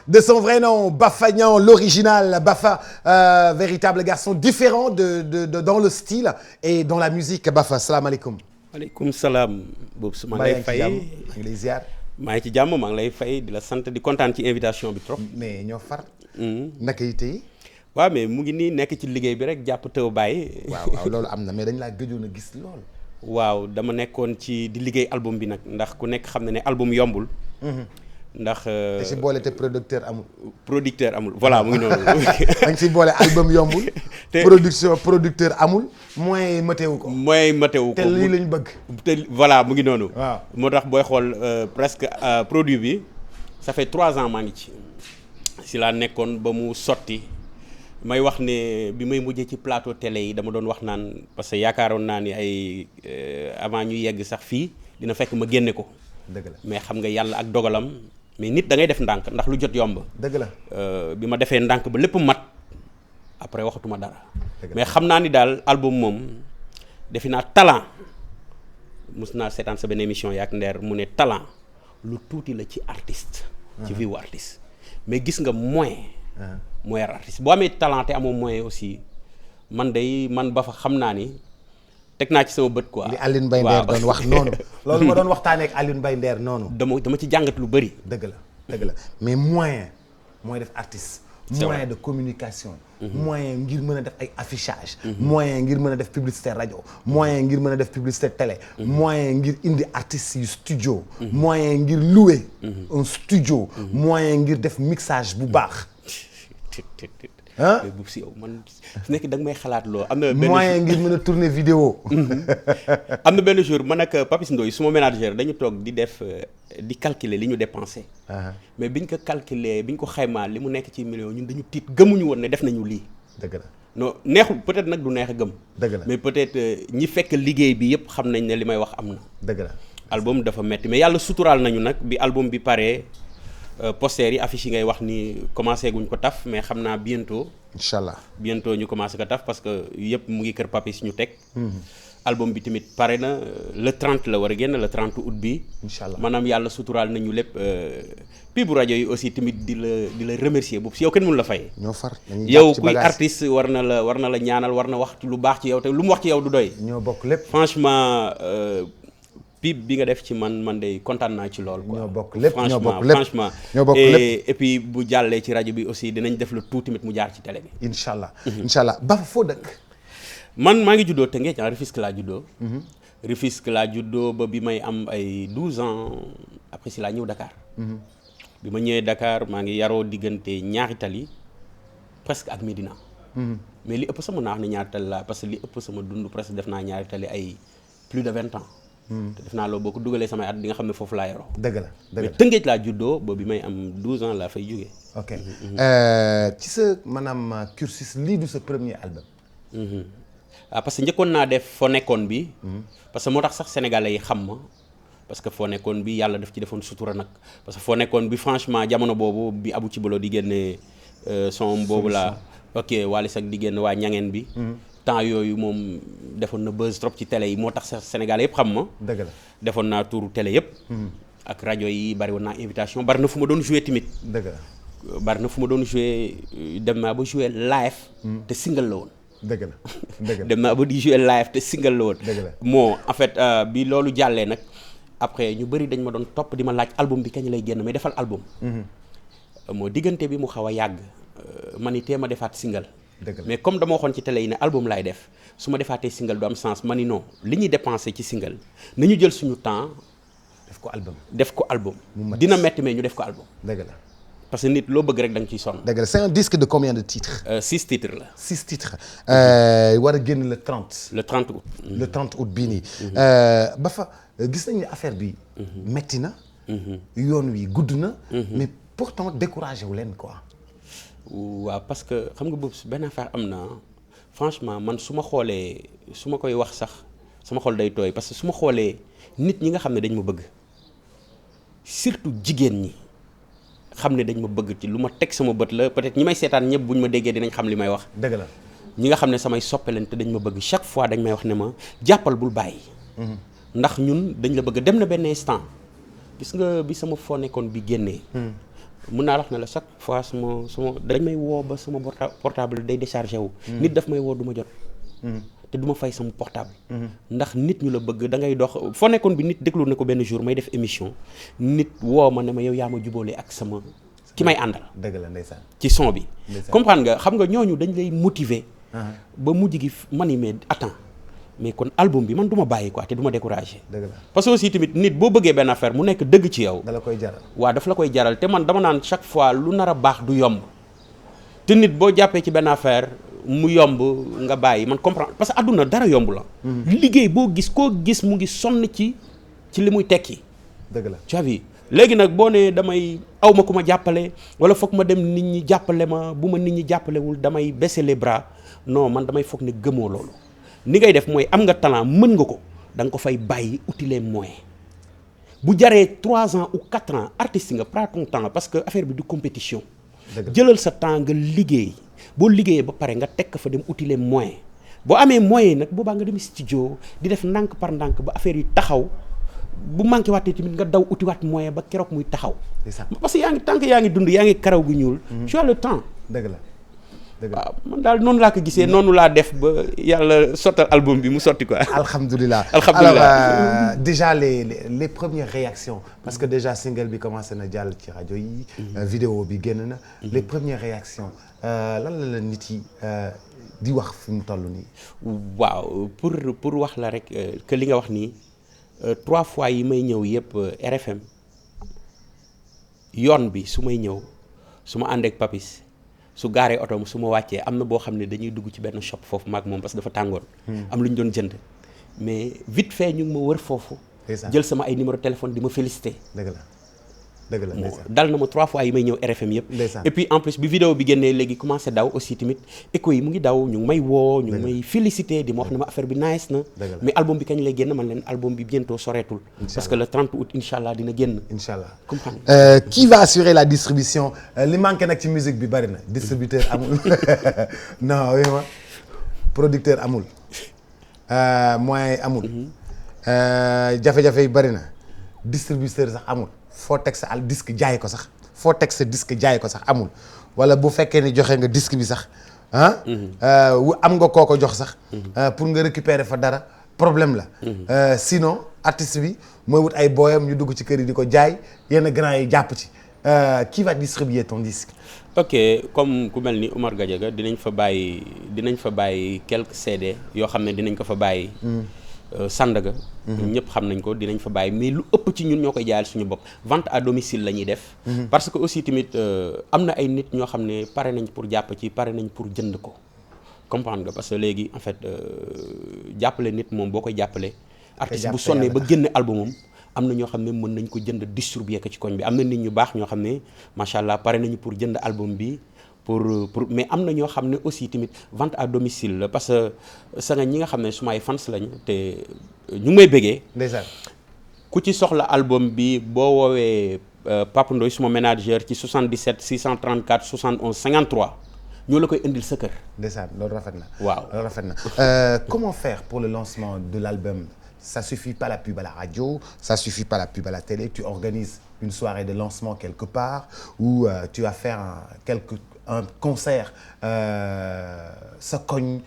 De son vrai nom, Bafa Niang, l'original, Bafa, véritable garçon différent dans le style et dans la musique. Bafa, salam alaikum. Aleykum salaam. boobu su ma lay fay maa ngi lay ziar. maa ngi ci jàmm maa ngi lay fay di la sant di kontaan ci invitation bi trop. mais ñoo far. naka yi tey. waaw mais mu ngi nii nekk ci liggéey bi rek jàpp taw bàyyi. waaw loolu am na mais dañ laa gëjoon a gis lool. waaw dama nekkoon ci di liggéey album bi nag ndax ku nekk xam na ne album yombul. ndax te si boole te producteur amul. voilà mu ngi noonu. da nga si boole album yombul. te producteur amul. moyens yi matewu ko. ko te lii lañ bëgg. te voilà mu ngi noonu. waaw moo tax booy xool presque produit bi ça fait 3 ans maa ngi ci. si laa nekkoon ba mu sotti may wax ne bi may mujjee ci plateau télé yi dama doon wax naan parce que yaakaaroon naa ni ay avant ñu yegg sax fii dina fekk ma génne ko. dëgg la mais xam nga yàlla ak dogalam. mais nit da ngay def ndànk ndax lu jot yomb. dëgg la bi ma defee ndànk ba lépp mat après waxatuma dara. mais xam naa ni daal album moom defi naa talent mus naa seetaan sa benn émission yaak ndeer mu ne talent lu tuuti la ci artiste. ci vie wu artiste. mais gis nga moyen. moyen artiste boo amee talent te amoo moyen aussi man ba fa xam naa ni. teg naa ci sama bët quoi. li Alioune Mbaye Nder doon wax noonu. loolu ma doon waxtaanee ak Alioune Mbaye Nder noonu. dama ci jàngat lu bëri. dëgg la mais moyen mooy def artiste. moyen de communication. moyen ngir mën a def ay affichage. moyen ngir mën a def publicité rajo. moyen ngir mën a def publicité télé. moyen ngir indi artistes yu studio. moyen ngir louer un studio. moyen ngir def mixage bu baax. mais bu si yow man su nekk da nga may xalaat loo am na benn moyen ngir mën a tourner vidéo. am na benn jour man ak Papis Ndoye suma manager dañu toog di def di calculer li ñu dépensé. mais biñ ko calculer biñ ko xaymaa li mu nekk ci million ñun dañu tiit gëmuñu woon ne def nañu lii. dëgg la non neexul peut-être nag du neex a gëm. dëgg la mais peut-être ñi fekk liggéey bi yëpp xam nañ ne li may wax am na. dëgg la album dafa metti mais yàlla suturaal nañu nag bi album bi paree. posters yi affiche yi ngay wax ni commencé guñ ko taf mais xam naa bientôt. incha allah bientôt ñu commencé ko taf parce que yëpp mu ngi kër Papis ñu teg. album bi tamit pare na le 30 la war a génn le 30 août bi. incha allah maanaam yàlla suturaal nañu lépp. pii bu rajo yi aussi tamit di la remercier boobu si yow kenn mënu la fay. ñoo far yow kuy artiste war na la ñaanal war na wax lu baax ci yow te lu mu wax ci yow du doy. ñoo bokk lépp franchement. pib bi nga def ci man de kontaan naa ci lool quoi. ñoo bokk lépp ñoo bokk lépp franchement ñoo bokk lépp et puis bu jàllee ci rajo bi aussi dinañ def le tout tamit mu jaar ci télé bi. incha allah incha allah ba foo dëkk. man maa ngi juddoo Tëngéej Rufisque laa juddoo. Rufisque laa juddoo ba bi may am ay 12 ans après si laa ñëw Dakar. bi ma ñëwee Dakar maa ngi yaroo diggante ñaari tali presque ak Médina. mais li ëpp sama naax ne ñaari tali laa parce que li ëpp sama dund presque def naa ñaari tali ay plus de 20 ans. te def naa loolu boo ko dugalee samay at di nga xam ne foofu laa yaroo. dëgg la mais Tëngéej laa juddoo ba bi may am 12 ans laa fay jógee. ok ci sa maanaam cursus lii du sa premier album. parce que njëkkoon naa def foo nekkoon bi. parce que moo tax sax sénégalais yi xam ma. parce que foo nekkoon bi yàlla daf ci defoon sutura nag parce que foo nekkoon bi franchement jamono boobu bi Abou Cibolo di génne son boobu la ok Wally Seck di génn waa ñangeen bi temps yooyu moom defoon na buzz trop ci télé yi moo tax sax Sénégal yëpp xam ma dëgg la defoon naa tour télé yëpp ak rajo yi bari woon naa invitation bari na fu ma doon joué tamit dëgg la bari na fu ma doon joué dem naa ba joué live te single la woon dëgg la dëgg la dem naa ba di joué live te single la woon dëgg la moo en fait bi loolu jàllee nag après ñu bëri dañ ma doon topp di ma laaj album bi kañ lay génn mais defal album moo diggante bi mu xaw a yàgg ma ni tee ma defaat single mais comme dama waxoon ci télé yi ne album laay def su ma defaatee single du am sens ma ni non li ñuy dépensé ci single nañu jël suñu temps def ko album dina metti mais ñu def ko album dëgg la parce que nit loo bëgg rek da nga ciy sonn dëgg la c'est un disque de combien de titres 6 titres la 6 titres war a génn le 30 le 30 août le 30 août bii nii ba fa gis nañu ne affaire bi metti na yoon wi gudd na mais pourtant découragé wu leen quoi waaw parce que xam nga boobu benn affaire am na franchement man su ma xoolee su ma koy wax sax sama xol day tooy parce que su ma xoolee nit ñi nga xam ne dañ ma bëgg surtout jigéen ñi xam ne dañ ma bëgg ci lu ma teg sama bët la peut-être ñi may seetaan ñëpp bu ñu ma déggee dinañ xam li may wax dëgg la ñi nga xam ne samay soppe leen te dañ ma bëgg chaque fois dañ may wax ne ma jàppal bul bàyyi ndax ñun dañ la bëgg dem na benn instant gis nga bi sama foo nekkoon bi génnee mun naa wax ne la chaque fois suma dañ may woo ba sama portable day déchargé wu nit daf may woo du ma jot te du ma fay sama portable ndax nit ñu la bëgg da ngay dox foo nekkoon bi nit déglu na ko benn jour may def émission nit woo ma ne ma yow yaa ma jubóole ak sama ki may àndal dëgg la ndeysaan ci son bi comprendre nga xam nga ñooñu dañ lay motiver ba mujj gi mani mais attends mais kon album bi man du ma bàyyi quoi te du ma découragé dëgg la parce que aussi tamit nit boo bëggee benn affaire mu nekk dëgg ci yow da la koy jaral waaw daf la koy jaral te man dama naan chaque fois lu nar a baax du yomb te nit boo jàppee ci benn affaire mu yomb nga bàyyi man comprendre parce que àdduna dara yomb la liggéey boo gis koo gis mu ngi sonn ci li muy tekki dëgg la tu as vu léegi nag boo nee damay aw ma ku ma jàppale wala foog ma dem nit ñi jàppale ma bu ma nit ñi jàppalewul damay baisser les bras non man damay foog ne gëmoo loolu ni ngay def mooy am nga talent mën nga ko da nga ko fay bàyyi uti les moyens bu jaree 3 ans ou 4 ans artiste nga prends ton temps parce que affaire bi du compétition jëlal sa temps nga liggéey boo liggéeyee ba pare nga teg fa dem uti les moyens boo amee moyens nag boobaa nga dem studio di def ndànk par ndànk ba affaire yi taxaw bu manqué waatee tamit nga daw utiwaat moyen ba keroog muy taxaw parce que yaa ngi tant que yaa ngi dund yaa ngi karaw gu ñuul tu as le temps dëgg la waaw man daal noonu laa ko gisee noonu laa def ba yàlla sottal album bi mu sotti quoi. alhamdulilah alors déjà les premières réactions parce que déjà single bi commencé na jàll ci rajo yi. vidéo bi génn na. les premières réactions lan la nit yi di wax fi mu toll nii. waaw pour wax la rek que li nga wax nii 3 fois yi may ñëw yëpp RFM yoon bi su may ñëw su ma ànd ak Papis. su gaaree oto su ma wàccee am na boo xam ne dañuy dugg ci benn shop foofu maag moom parce que dafa tàngoon am lu ñu doon jënd mais vite fait ñu ngi ma wër foofu jël sama ay numéro téléphone di ma féliciter dëgg la dëgg la ndeysaan dal na ma 3 fois yi may ñëw RFM yëpp et puis en plus bi vidéo bi génnee léegi commencé daw aussi tamit écho yi mu ngi daw ñu ngi may woo ñu ngi may féliciter di ma wax ne ma affaire bi nice na mais album bi kañ lay génn man leen album bi bientôt soreetul parce que le 30 août inchallah dina génn inchallah comprendre qui va assurer la distribution li manqué nag ci musique bi bari na distributeur amul non oui ma producteur amul moyen amul jafe-jafe yi bari na distributeur sax amul foo teg sa disque jaay ko sax foo teg sa disque jaay ko sax amul wala bu fekkee ni joxe nga disque bi sax am nga koo ko jox sax pour nga récupérer fa dara problème la sinon artiste bi mooy wut ay booyam ñu dugg ci kër yi di ko jaay yenn grand yi jàpp ci qui va distribuer ton disque. ok comme ku mel ni Omar Gadiaga dinañ fa bàyyi quelques CD yoo xam ne dinañ ko fa bàyyi Sandaga ñëpp xam nañ ko dinañ fa bàyyi mais lu ëpp ci ñun ñoo koy jaayal suñu bopp vente à domicile la ñuy def parce que aussi tamit am na ay nit ñoo xam ne pare nañ pour jàpp ci pare nañ pour jënd ko comprendre nga parce que léegi en fait jàppale nit moom boo koy jàppale artiste bu sonnee ba génne albumam am na ñoo xam ne mën nañ ko jënd distribuer ko ci koñ bi am na nit ñu baax ñoo xam ne macha allah pare nañu pour jënd album bi pour mais am na ñoo xam ne aussi tamit vente à domicile la parce que sa nga ñi nga xam ne sumay fans lañu te ñu may bëggee ndeysaan ku ci soxla album bi boo woowee Papa Ndoye suma manager ci 77 634 71 53 ñoo la koy indil sa kër. ndeysaan loolu rafet na. waaw loolu rafet na. Comment faire pour le lancement de l'album? Ça suffit pas la pub à la radio, ça suffit pas la pub à la télé. Tu organises une soirée de lancement quelque part ou tu vas faire un concert sa koñ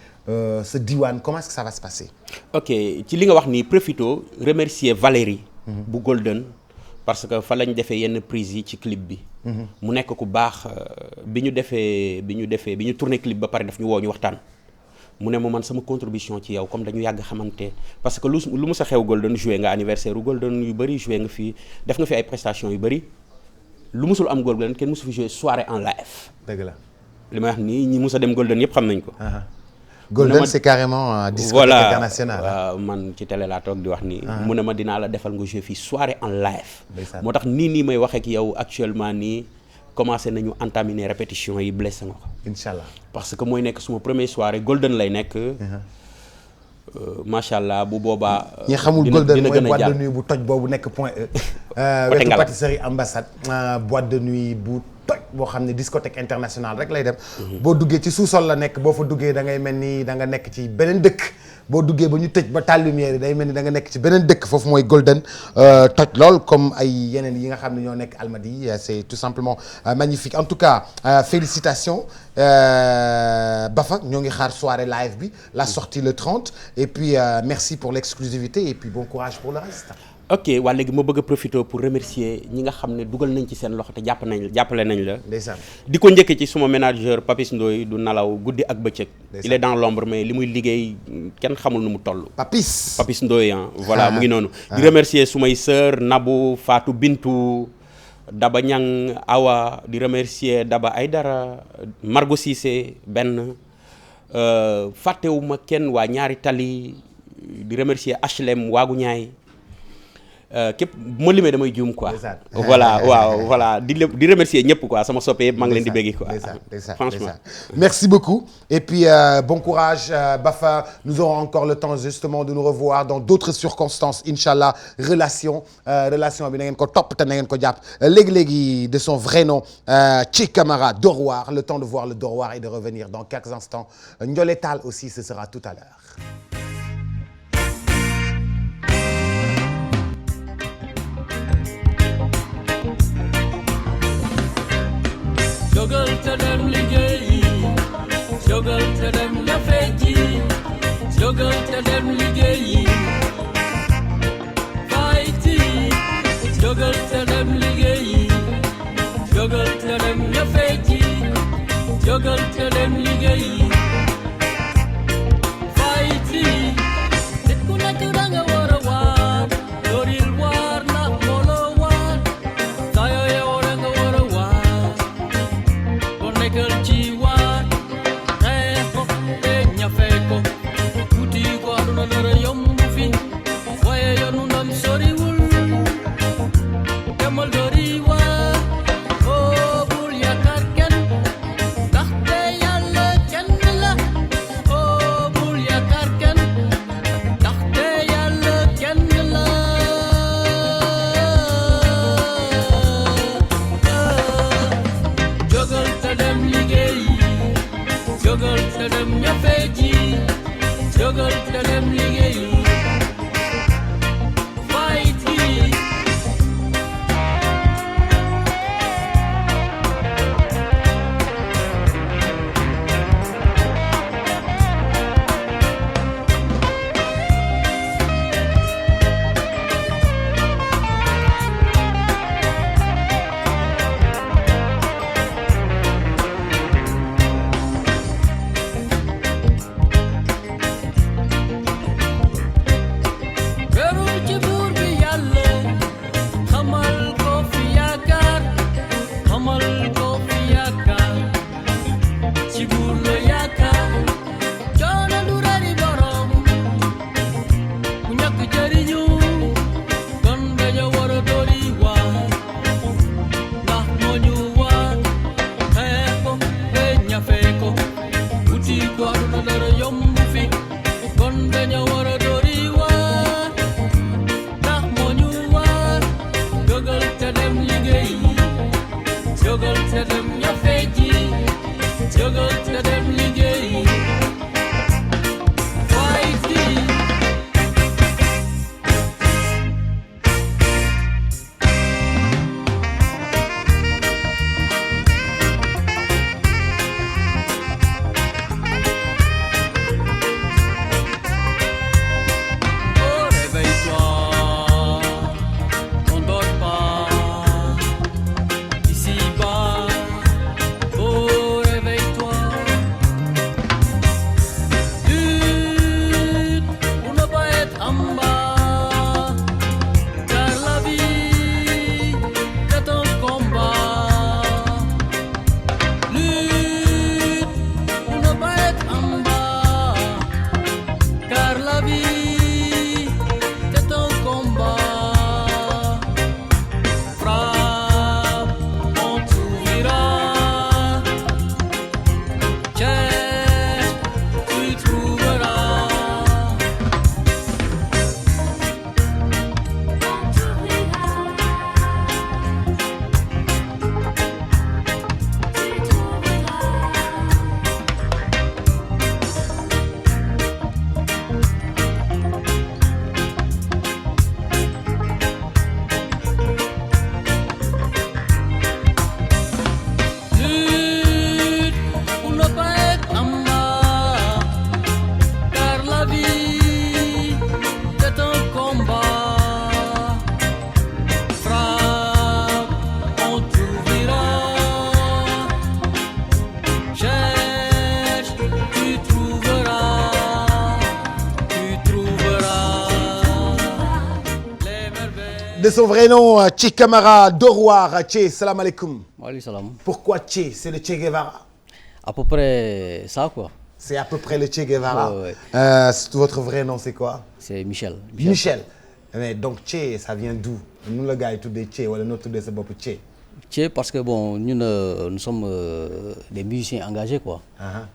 sa diwaan. Comment est-ce que ça va se passer? ok ci li nga wax nii profito remercier Valérie. bu Golden. parce que fa lañ defee yenn prise yi ci clip bi. mu nekk ku baax bi ñu tourné clip ba pare daf ñu woo ñu waxtaan. mu ne ma man sama contribution ci yow comme dañu yàgg xamante parce que lu mu sa xew Golden joué nga anniversaire u Golden yu bëri joué nga fi def nga fi ay prestations yu bëri lu musul am Golden kenn musu fi joué soirée en live. dëgg la li may wax nii ñi mus a dem Golden yëpp xam nañ ko. Golden c'est carrément discothèque internationale. voilà man ci télé laa toog di wax nii. mu ne ma dinaa la defal nga joué fii soirée en live. moo tax nii may waxee ak yow actuellement nii. commencé nañu entaminer répétition yi blessé nga ko. incha allah parce que mooy nekk suma première soirée Golden lay nekk. macha allah bu boobaa. ñi xamul Golden mooy boîte de nuit bu toj boobu nekk Point E. wetu pâtisserie ambassade. boîte de nuit bu toj boo xam ne discothèque internationale rek lay dem. boo duggee ci sous-sol la nekk boo fa duggee da ngay mel ni da nga nekk ci beneen dëkk. boo duggee ba ñu tëj ba taal lumière yi day mel ni da nga nekk ci beneen dëkk foofu mooy Golden toj lool comme ay yeneen yi nga xam ne ñoo nekk Almadies c'est tout simplement magnifique en tout cas félicitations Bafa ñoo ngi xaar soirée live bi la sortie le 30 et puis merci pour l'exclusivité et puis bon courage pour le reste. ok waa léegi ma bëgg a profiter pour remercier ñi nga xam ne dugal nañ ci seen loxo te jàppale nañ la. ndeysaan di ko njëkkee ci suma manager Papis Ndoye du nalaw guddi ak bëccëg. il est dans l'ombre mais li muy liggéey kenn xamul nu mu toll. Papis Ndoye voilà mu ngi noonu. di remercier sumay sœur Nabou Fatou Bintou Daba Ñang Awa di remercier Daba Aydara Margot Cissé benn fàttewuma kenn waa ñaari tali di remercier HLM waagu ñaay képp ma limee damay juum quoi. voilà waaw voilà di remercier ñëpp quoi sama soppe yëpp maa ngi leen di béggi quoi. franchement merci beaucoup et puis bon courage Bafa nous aurons encore le temps justement de nous revoir dans d'autres circonstances inchallah relation bi na ngeen ko topp te na ngeen ko jàpp léegi de son vrai nom Che Camara Dóor-waar le temps de voir le Dóor-waar et de revenir dans quelques instants Ndiolé Tall aussi ce sera tout à l'heure. jógal te dem liggéeyi jógal te dem ñafe ji jógal te dem liggéeyi fayti jógal te dem liggéeyi jógal te dem ñafe ji jógal te dem liggéeyi fayti nit ku nekk danga war a waar dooril waar na molo waar tayo yow danga war a waar nekkal ci waar xeex ko te ñafe ko tuuti ko aduna dara yomb fi waaye yoonu ndam soriwul demal dori waar oo bul yaakaar kenn ndaxte yàlla kenn la oo bul yaakaar kenn ndaxte yàlla kenn la jógal te dem liggéeyi jógal te dem ñafe ji jógal te dem liggéeyi fayti jógal te dem liggéeyi jógal te dem liggéey fighting. Oh, réveille-toi, on dort pas ici-bas. Oh, réveille-toi, lutte pour ne pas être en bas, car la vie est un combat. Lutte pour ne pas être en bas, car la vie est un combat. Frappe, on t'ouvrira. Cherche, tu trouveras. Lutte pour ne pas être en bas, car la vie est un combat. Frappe, on t'ouvrira. Cherche, tu trouveras. Tu trouveras les merveilles. De son vrai nom, Che Camara Dóor-waar. Che, salam alaikum. Waaleykum salaam. Pourquoi Che? C'est le Che Guevara. À peu près ça quoi. C'est à peu près le Che Guevara. Ouais. Votre vrai nom, c'est quoi? C'est Michel. Michel. Mais donc Che, ça vient d'où? Nous, le gars, tout des Che, ou nous, tout des c'est Che. Che parce que bon nous sommes des musiciens engagés quoi.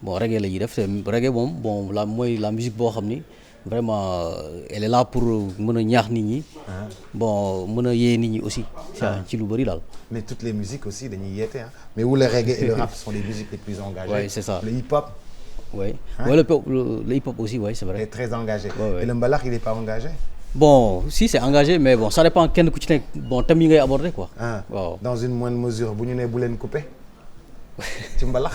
Bon reggae la ñuy def te reggae moom bon mooy la musique boo xam ni vraiment elle est là pour mën a ñaax nit ñi. Bon mën a yee nit ñi aussi. ci lu bëri daal. Mais toutes les musiques aussi, dañuy yeete, hein. Mais où le reggae et le rap sont les musiques les plus engagées. Ouais, c'est ça. Le hip-hop Oui. Hein? Ouais, le hip-hop aussi, oui, c'est vrai. est très engagé. Ouais. Et le mbalax, il n'est pas engagé? Bon, si c'est engagé, mais bon, ça dépend kenn ku ci nekk bon thème yi ngay aborder quoi. Ah. Waaw. Dans une moindre mesure, bu ñu nee bu leen coupé ci mbalax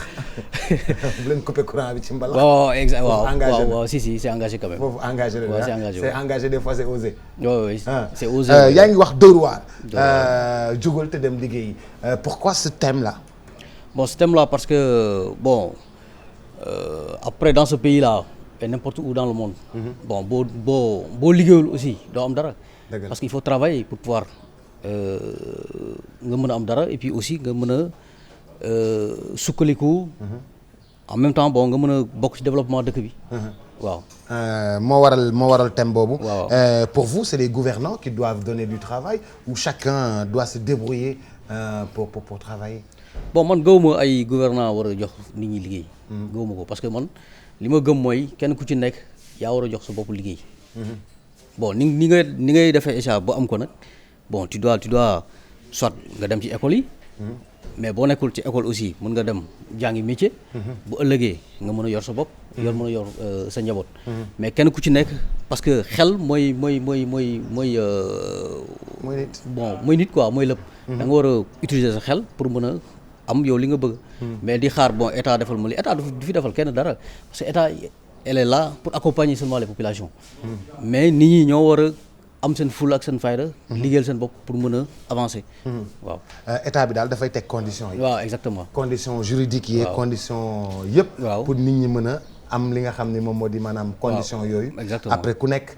bu leen coupé courant bi ci mbalax. Waaw, exact. Foofu engagé na. Waaw, si c'est engagé quand même. Foofu engagé la. Ouais, c'est engagé, c'est engagé des fois c'est osé. Oui, Ah. c'est osé. yaa ngi wax Dóor-waar. Jógal te dem liggéeyi. Pourquoi ce thème-là? Bon, ce thème-là parce que bon après dans ce pays-là et n'importe où dans le monde. Bon boo liggéeyul aussi doo am dara. Parce qu'il faut travailler pour pouvoir nga mën a am dara et puis aussi nga mën a sukkaliku. En même temps bon nga mën a bokk ci développement dëkk bi. Waaw. moo waral thème boobu. Waaw. Pour vous, c'est les gouvernants qui doivent donner du travail ou chacun doit se débrouiller pour travailler? Bon man gëwuma ay gouvernement war a jox nit ñi liggéey. gëwuma ko parce que man li ma gëm mooy kenn ku ci nekk yaa war a jox sa bopp liggéey. Bon ni ngay defee échange ba am ko nag bon tu dois soit nga dem ci école yi. mais boo nekkul ci école aussi mën nga dem jàngi métier. bu ëllëgee nga mën a yor sa bopp. mën a yor sa njaboot. mais kenn ku ci nekk parce que xel mooy nit quoi mooy lépp. da nga war a utiliser sa xel pour mën a am yow li nga bëgg. mais di xaar bon état defal ma li état du fi defal kenn dara parce que état elle est là pour accompagner seulement les populations. mais nit ñi ñoo war a am seen ful ak seen fayda. liggéeyal seen bopp pour mën a avancer. waaw. état bi daal dafay teg conditions yi. waaw exactement. conditions juridiques yi. waaw conditions yëpp. waaw pour nit ñi mën a am li nga xam ne moom moo di maanaam. conditions yooyu. exactement après ku nekk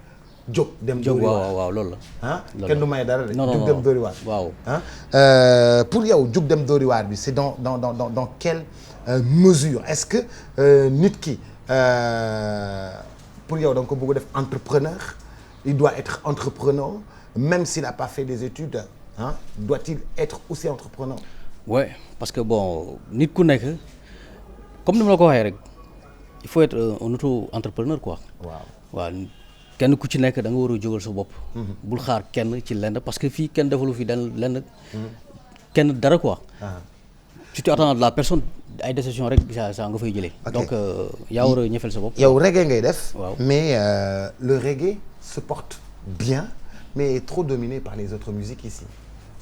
jóg dem. jóg dóoriwaat waaw loolu la. ah loolu kenn du may dara de. non jóg dem dóoriwaat. waaw. ah pour yow jóg dem dóoriwaat bi c'est dans quelle mesure est-ce que nit ki pour yow da nga ko bëgg def entrepreneur il doit être entrepreneur même s'il n'a pas fait des études ah doit-il être aussi entrepreneur? Ouais parce que bon nit ku nekk comme ni ma la ko waxee rek il faut être un auto-entrepreneur quoi. waaw kenn ku ci nekk da nga war a jógal sa bopp. bul xaar kenn ci lenn parce que fii kenn defalu fi lenn kenn dara quoi. si tu attends de la personne ay décision rek ça nga fay jëlee. Ok. donc yaa war a ñëfal sa bopp. yow reggae ngay def. Waaw. mais le reggae se porte bien mais est trop dominé par les autres musiques ici.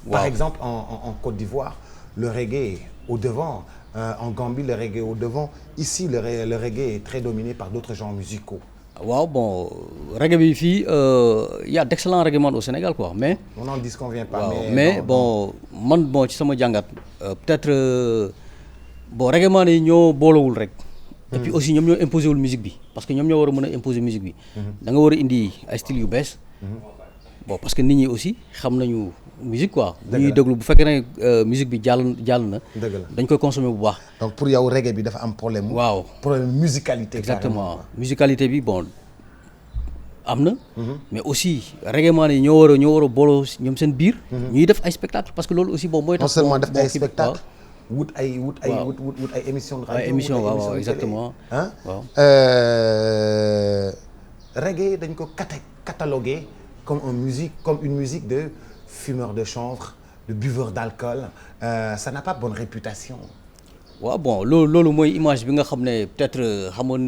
Par Waaw. exemple en Côte d'Ivoire le reggae est au devant. En Gambie le reggae est au devant. Ici le reggae est très dominé par d'autres genres musicaux. waaw bon reggae bi fii y a d'excellents reggaeman au Sénégal quoi mais. On n'en disconvient pas. waaw mais bon man bon ci sama jàngat peut-être bon reggaeman yi ñoo boolewul rek. et puis aussi ñoom ñoo imposé wul musique bi parce que ñoom ñoo war a mën a imposer musique bi. da nga war a indi ay style yu bees. bon parce que nit ñi aussi xam nañu musique quoi. bu ñuy déglu bu fekkee ne musique bi jàll na. dëgg la dañ koy consommer bu baax. donc pour yow reggae bi dafa am problème. waaw problème musicalité. exactement musicalité bi bon am na. mais aussi reggaeman yi ñoo war a booloo ñoom seen biir. ñuy def ay spectacle parce que loolu aussi bon mooy tax. non seulement def bon ay kii spectacle wut ay waaw. émissions de radio. ay émission wut ay waaw émissions de télé. exactement. Hein? waaw. Reggae dañ ko catalogué comme une musique de fumeurs de chanvre, de buveurs d'alcool. Ça n'a pas bonne réputation. waaw bon loolu mooy image bi nga xam ne peut-être xamoon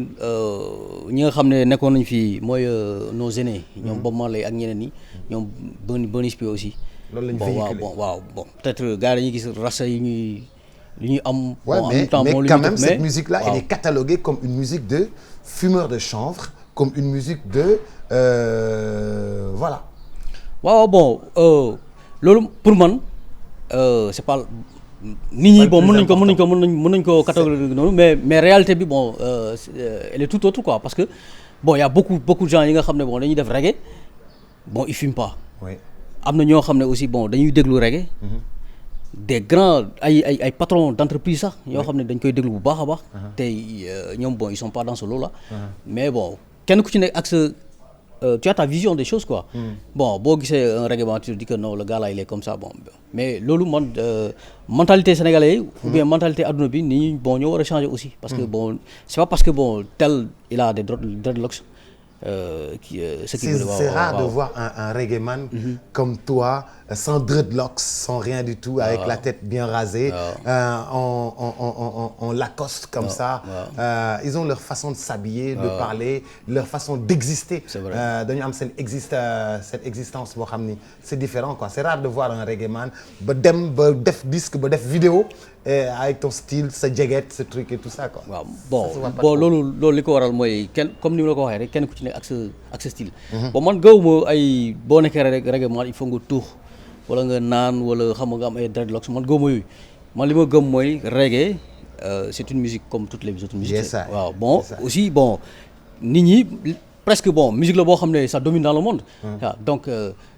ñi nga xam ne nekkoon nañu fii mooy nos aînés. ñoom Bob Marley ak ñeneen ñi ñoom Burna Boy aussi. loolu lañu bon véhiculé waaw bon peut-être gars yi dañuy gis rasta yi ñuy am. Ouais, bon en mais même temps bon quand même mais cette musique-là waaw. elle est cataloguée comme une musique de fumeurs de chanvre, comme une musique de voilà. waaw bon loolu pour man c'est pas nit ñi bon mën nañ ko cataloguer noonu mais réalité bi bon elle est tout autre quoi parce que bon y a beaucoup de gens yi nga xam ne bon dañuy def reggae bon ils fument pas. Oui. am na ñoo xam ne aussi bon dañuy déglu reggae. des grands ay patrons d'entreprise sax ñoo xam ne dañ koy déglu bu baax a baax. tey ñoom bon ils sont pas dans ce lot là. mais bon kenn ku ci nekk ak sa tu as ta vision des choses quoi. bon boo gisee un reggaeman tu dis que non le gars là il est comme ça bon mais loolu man mentalité sénégalais yi. ou bien mentalité adduna bi nit ñi bon ñoo war a changer aussi. parce que bon c'est pas parce que bon tel il a des dreadlocks. C'est rare de voir un reggaeman comme toi, sans dreadlocks, sans rien du tout, avec la tête bien rasée, en Lacoste comme ça. Ils ont leur façon de s'habiller, de parler, leur façon d'exister. C'est vrai. dañu am cette existence boo xam ni c'est différent quoi. C'est rare de voir un reggaeman ba def disque ba def vidéo avec ton style, sa jeget, ce truc et tout ça quoi. waaw Ça se voit pas bon trop. loolu li ko waral mooy kenn comme ni ma la ko waxee rek kenn ku ci nekk ak sa style. bon man gawuma ay boo nekkee rek reggaeman il faut nga tuux wala nga naan wala xam nga am ay dreadlocks man gawuma yooyu man li ma gëm mooy reggae c'est une musique comme toutes les autres musiques. Yes, sir. waaw bon Yes, sir. aussi bon nit ñi presque bon musique la boo xam ne ça domine dans le monde. waaw donc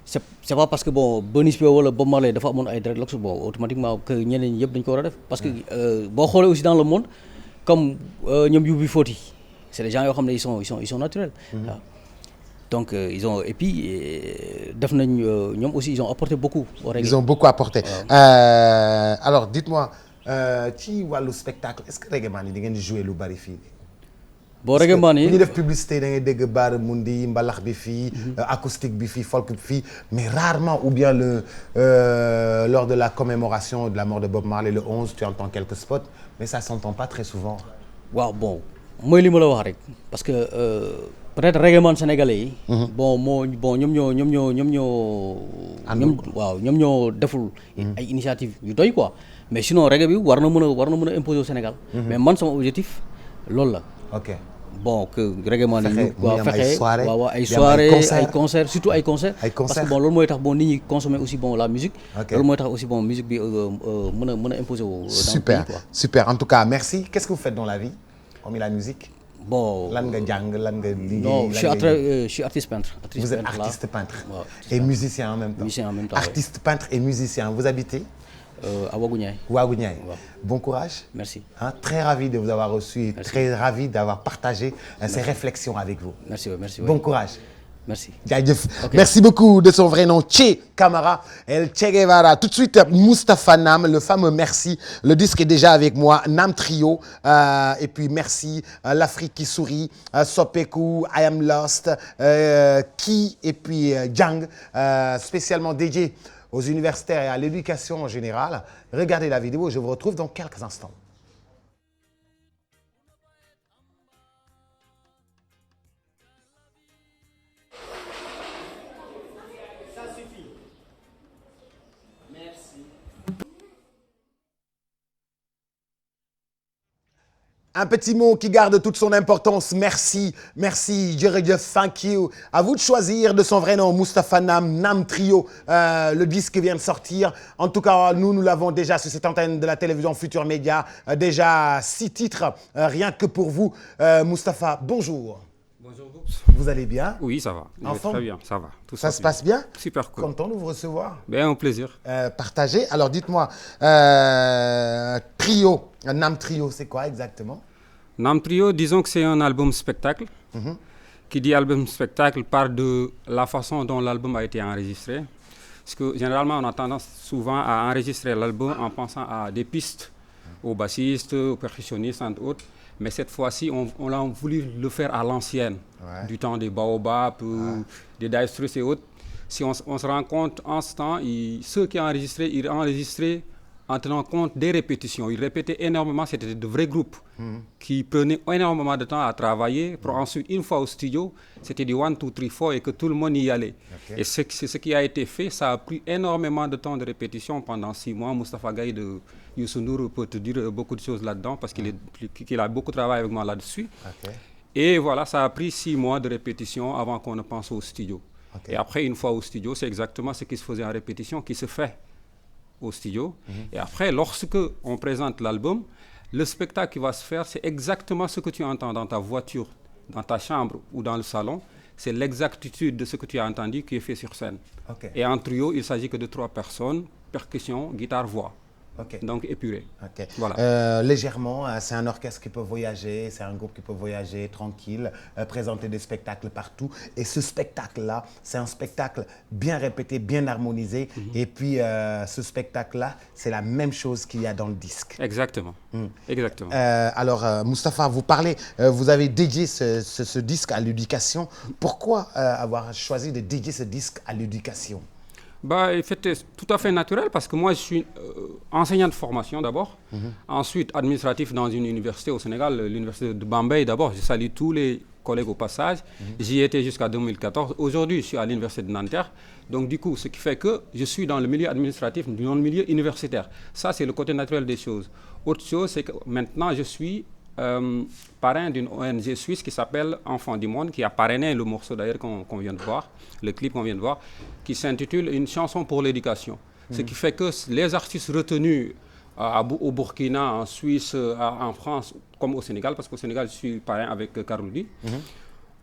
c'est pas parce que bon Burna Boy wala Bob Marley dafa amoon ay dreadlocks bon automatiquement que ñeneen ñi yëpp dañ ko war a def. parce que boo xoolee aussi dans le monde comme ñoom UB40 c'est des gens yoo xam ne ils sont naturels. waaw donc ils ont et puis def nañ ñoom aussi ils ont apporté beaucoup au reggae. Ils ont beaucoup apporté. Alors dites-moi ci wàllu spectacle est-ce que reggaeman yi di ngeen di jouer lu bari fii. boo reggaeman yi bu ñu def publicité da ngay dégg Baara Mundi mbalax bi fii. acoustique bi fii folk bi fii mais rarement ou bien lors de la commémoration de la mort de Bob Marley le 11 tu entends quelques spots mais ça s'entend pas très souvent. waaw bon mooy li ma la wax rek parce que peut-être reggaeman sénégalais yi. bon ñoom ñoo deful. ay initiative yu doy quoi mais sinon reggae bi war na mën a imposer au Sénégal. mais man sama objectif loolu la. ok bon que reggaeman yi waaw fexe waaw ay soirées ay concerts surtout ay concerts. parce que bon loolu mooy tax bon nit ñi consommer aussi bon la musique. loolu mooy tax aussi bon musique bi mën a imposer wu. super super en tout cas merci qu'est-ce que vous faites dans la vie hormis la musique. bon lan nga jàng lan nga liggéey. non je suis artiste peintre. Vous êtes artiste peintre. waaw et musicien en même temps. musicien en même temps. Artiste peintre et musicien vous habitez. à Ouagouñaay. Ouagouñaay. waaw. Bon courage. Merci. Très ravi de vous avoir reçu et Merci. très ravi d'avoir partagé ces réflexions avec vous. merci merci. Bon courage. merci. jaajëf. Ok. Merci beaucoup de son vrai nom Che Camara El Che Guevara. Tout de suite Moustapha Nam, le fameux Merci. Le disque est déjà avec moi. Nam Trio et puis Merci, l'Afrique qui sourit, Sopeku, I Am Lost, Ki et puis Jang, spécialement dédié aux universitaires et à l'éducation en général. Regardez la vidéo, je vous retrouve dans quelques instants. Un petit mot qui garde toute son importance. Merci, merci, jërëjëf, thank you. À vous de choisir de son vrai nom, Moustapha Nam, Nam Trio. Le disque vient de sortir. En tout cas, nous l'avons déjà sur cette antenne de la télévision Futur Média. Déjà 6 titres, rien que pour vous. Moustapha, bonjour. Bonjour, Boops. Vous allez bien? Oui, ça va. Je vais très bien, ça va. Tout Ça se passe bien? Super cool. Content de vous recevoir. Bien, un plaisir. Partagez. Alors, dites-moi, Trio, Nam Trio, c'est quoi exactement? Nam Trio, disons que c'est un album spectacle. Qui dit album spectacle parle de la façon dont l'album a été enregistré. Parce que généralement, on a tendance souvent à enregistrer l'album en pensant à des pistes, aux bassistes, aux percussionnistes, entre autres. Mais cette fois-ci, on a voulu le faire à l'ancienne, du temps des Baobab, des Dire Straits et autres. Si on se rend compte en ce temps, ceux qui ont enregistré, ils enregistraient en tenant compte des répétitions. Ils répétaient énormément, c'était de vrais groupes qui prenaient énormément de temps à travailler pour ensuite, une fois au studio, c'était du 1, 2, 3, 4 et que tout le monde y allait. Et c'est ce qui a été fait, ça a pris énormément de temps de répétition pendant 6 mois. Moustapha Gaye de Youssou N'Dour peut te dire beaucoup de choses là-dedans parce qu'il a beaucoup travaillé avec moi là-dessus. Et voilà, ça a pris 6 mois de répétition avant qu'on ne pense au studio. Et après, une fois au studio, c'est exactement ce qui se faisait en répétition qui se fait au studio. Et après, lorsque on présente l'album, le spectacle qui va se faire, c'est exactement ce que tu entends dans ta voiture, dans ta chambre ou dans le salon. C'est l'exactitude de ce que tu as entendu qui est fait sur scène. Et en trio, il ne s'agit que de 3 personnes, percussion, guitare, voix. Donc épuré. Voilà. Légèrement, c'est un orchestre qui peut voyager, c'est un groupe qui peut voyager tranquille, présenter des spectacles partout. Et ce spectacle-là, c'est un spectacle bien répété, bien harmonisé. Et puis, ce spectacle-là, c'est la même chose qu'il y a dans le disque. Exactement. Exactement. Alors, Moustapha, vous avez dédié ce disque à l'éducation. Pourquoi avoir choisi de dédier ce disque à l'éducation? C'était tout à fait naturel parce que moi, je suis enseignant de formation d'abord, ensuite administratif dans une université au Sénégal, l'université de Bambey d'abord. Je salue tous les collègues au passage. J'y étais jusqu'à 2014. Aujourd'hui, je suis à l'université de Nanterre. Donc du coup, ce qui fait que je suis dans le milieu administratif, dans le milieu universitaire. Ça, c'est le côté naturel des choses. Autre chose, c'est que maintenant, je suis parrain d'une ONG suisse qui s'appelle Enfants du Monde, qui a parrainé le morceau d'ailleurs qu'on vient de voir, le clip qu'on vient de voir, qui s'intitule Une chanson pour l'éducation. Ce qui fait que les artistes retenus au Burkina, en Suisse, en France, comme au Sénégal, parce qu'au Sénégal, je suis parrain avec Karoudi,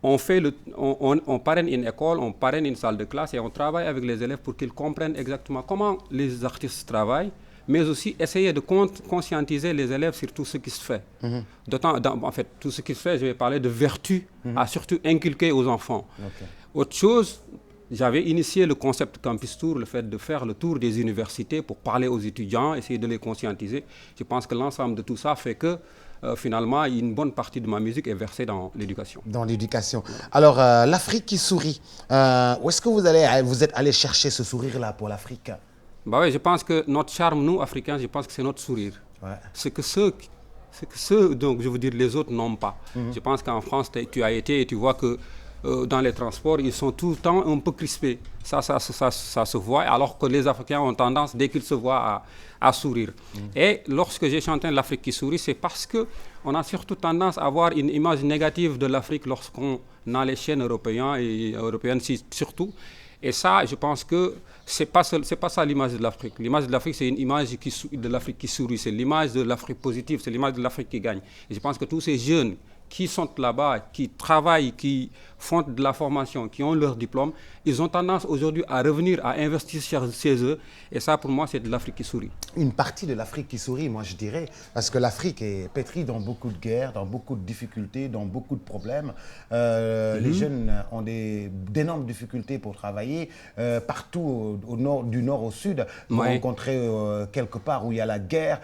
on parraine une école, on parraine une salle de classe et on travaille avec les élèves pour qu'ils comprennent exactement comment les artistes travaillent, mais aussi essayer de conscientiser les élèves sur tout ce qui se fait. En fait, tout ce qui se fait, je vais parler de vertu à surtout inculquer aux enfants. Autre chose, j'avais initié le concept Campus Tour, le fait de faire le tour des universités pour parler aux étudiants, essayer de les conscientiser. Je pense que l'ensemble de tout ça fait que finalement, une bonne partie de ma musique est versée dans l'éducation. Dans l'éducation. Alors, l'Afrique qui sourit, où est-ce que vous êtes allé chercher ce sourire-là pour l'Afrique? Oui, je pense que notre charme, nous, Africains, je pense que c'est notre sourire. C'est que ceux, donc je veux dire, les autres n'ont pas. Je pense qu'en France, tu as été et tu vois que dans les transports, ils sont tout le temps un peu crispés. Ça se voit, alors que les Africains ont tendance, dès qu'ils se voient, à sourire. Et lorsque j'ai chanté l'Afrique qui sourit, c'est parce qu'on a surtout tendance à avoir une image négative de l'Afrique lorsqu'on a les chaînes européennes surtout. Et ça, je pense que c'est pas ça l'image de l'Afrique. L'image de l'Afrique, c'est une image de l'Afrique qui sourit. C'est l'image de l'Afrique positive, c'est l'image de l'Afrique qui gagne. Et je pense que tous ces jeunes qui sont là-bas, qui travaillent, qui font de la formation, qui ont leur diplôme, ils ont tendance aujourd'hui à revenir, à investir chez eux. Et ça, pour moi, c'est de l'Afrique qui sourit. Une partie de l'Afrique qui sourit, moi, je dirais. Parce que l'Afrique est pétrie dans beaucoup de guerres, dans beaucoup de difficultés, dans beaucoup de problèmes. Les jeunes ont d'énormes difficultés pour travailler. Partout, du nord au sud, vous rencontrez quelque part où il y a la guerre,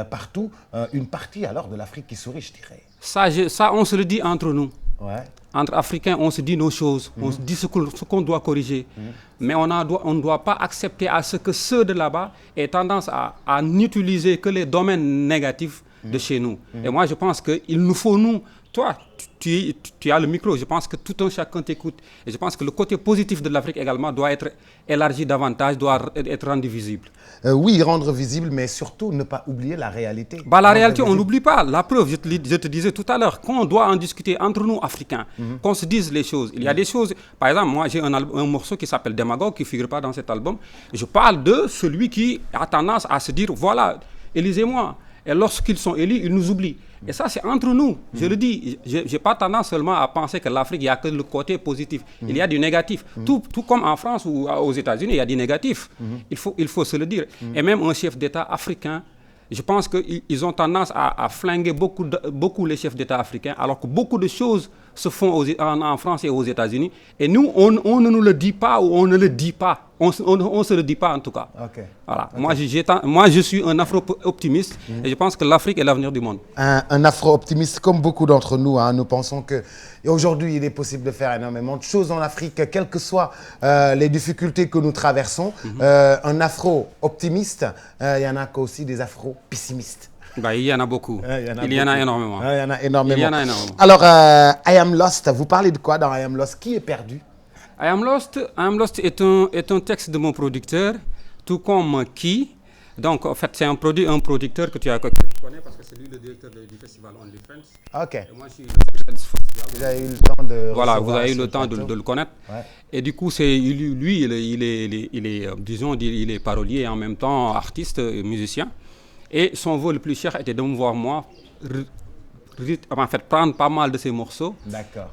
partout. Une partie, alors, de l'Afrique qui sourit, je dirais. Ça, on se le dit entre nous. entre Africains, on se dit nos choses, on se dit ce qu'on doit corriger. Mais on ne doit pas accepter à ce que ceux de là-bas aient tendance à n'utiliser que les domaines négatifs de chez nous. Et moi, je pense qu'il nous faut, nous, toi, tu as le micro, je pense que tout un chacun t'écoute. Et je pense que le côté positif de l'Afrique également doit être élargi davantage, doit être rendu visible. Oui, rendre visible, mais surtout ne pas oublier la réalité. La réalité, on n'oublie pas. La preuve, je te disais tout à l'heure, qu'on doit en discuter entre nous, Africains, qu'on se dise les choses. Il y a des choses, par exemple, moi j'ai un morceau qui s'appelle Démagogue, qui ne figure pas dans cet album. Je parle de celui qui a tendance à se dire, voilà, élisez-moi. Et lorsqu'ils sont élus, ils nous oublient. Et ça, c'est entre nous. Je le dis, je n'ai pas tendance seulement à penser que l'Afrique, il n'y a que le côté positif. Il y a du négatif. Tout comme en France ou aux États-Unis, il y a du négatif. Il faut se le dire. Et même un chef d'État africain, je pense qu'ils ont tendance à flinguer beaucoup les chefs d'État africains, alors que beaucoup de choses se font en France et aux États-Unis. Et nous, on ne nous le dit pas ou on ne le dit pas. On ne se le dit pas en tout cas. Okay. Voilà. Okay. Moi, je suis un afro-optimiste et je pense que l'Afrique est l'avenir du monde. Un afro-optimiste comme beaucoup d'entre nous. Nous pensons qu'aujourd'hui, il est possible de faire énormément de choses en Afrique, quelles que soient les difficultés que nous traversons. Un afro-optimiste, il y en a aussi des afro-pessimistes. Il y en a beaucoup. Il y en a énormément. Il y en a énormément. Alors, I Am Lost, vous parlez de quoi dans I Am Lost? Qui est perdu? I Am Lost est un texte de mon producteur, tout comme Qui. Donc, en fait, c'est un producteur que tu connais parce que c'est lui le directeur du festival Only Friends. Ok. Et moi, je suis le festival. Vous avez eu le temps de... Voilà, vous avez eu le temps de le connaître. Ouais. Et du coup, lui, il est parolier et en même temps artiste, musicien. Et son vœu le plus cher était de me voir moi prendre pas mal de ses morceaux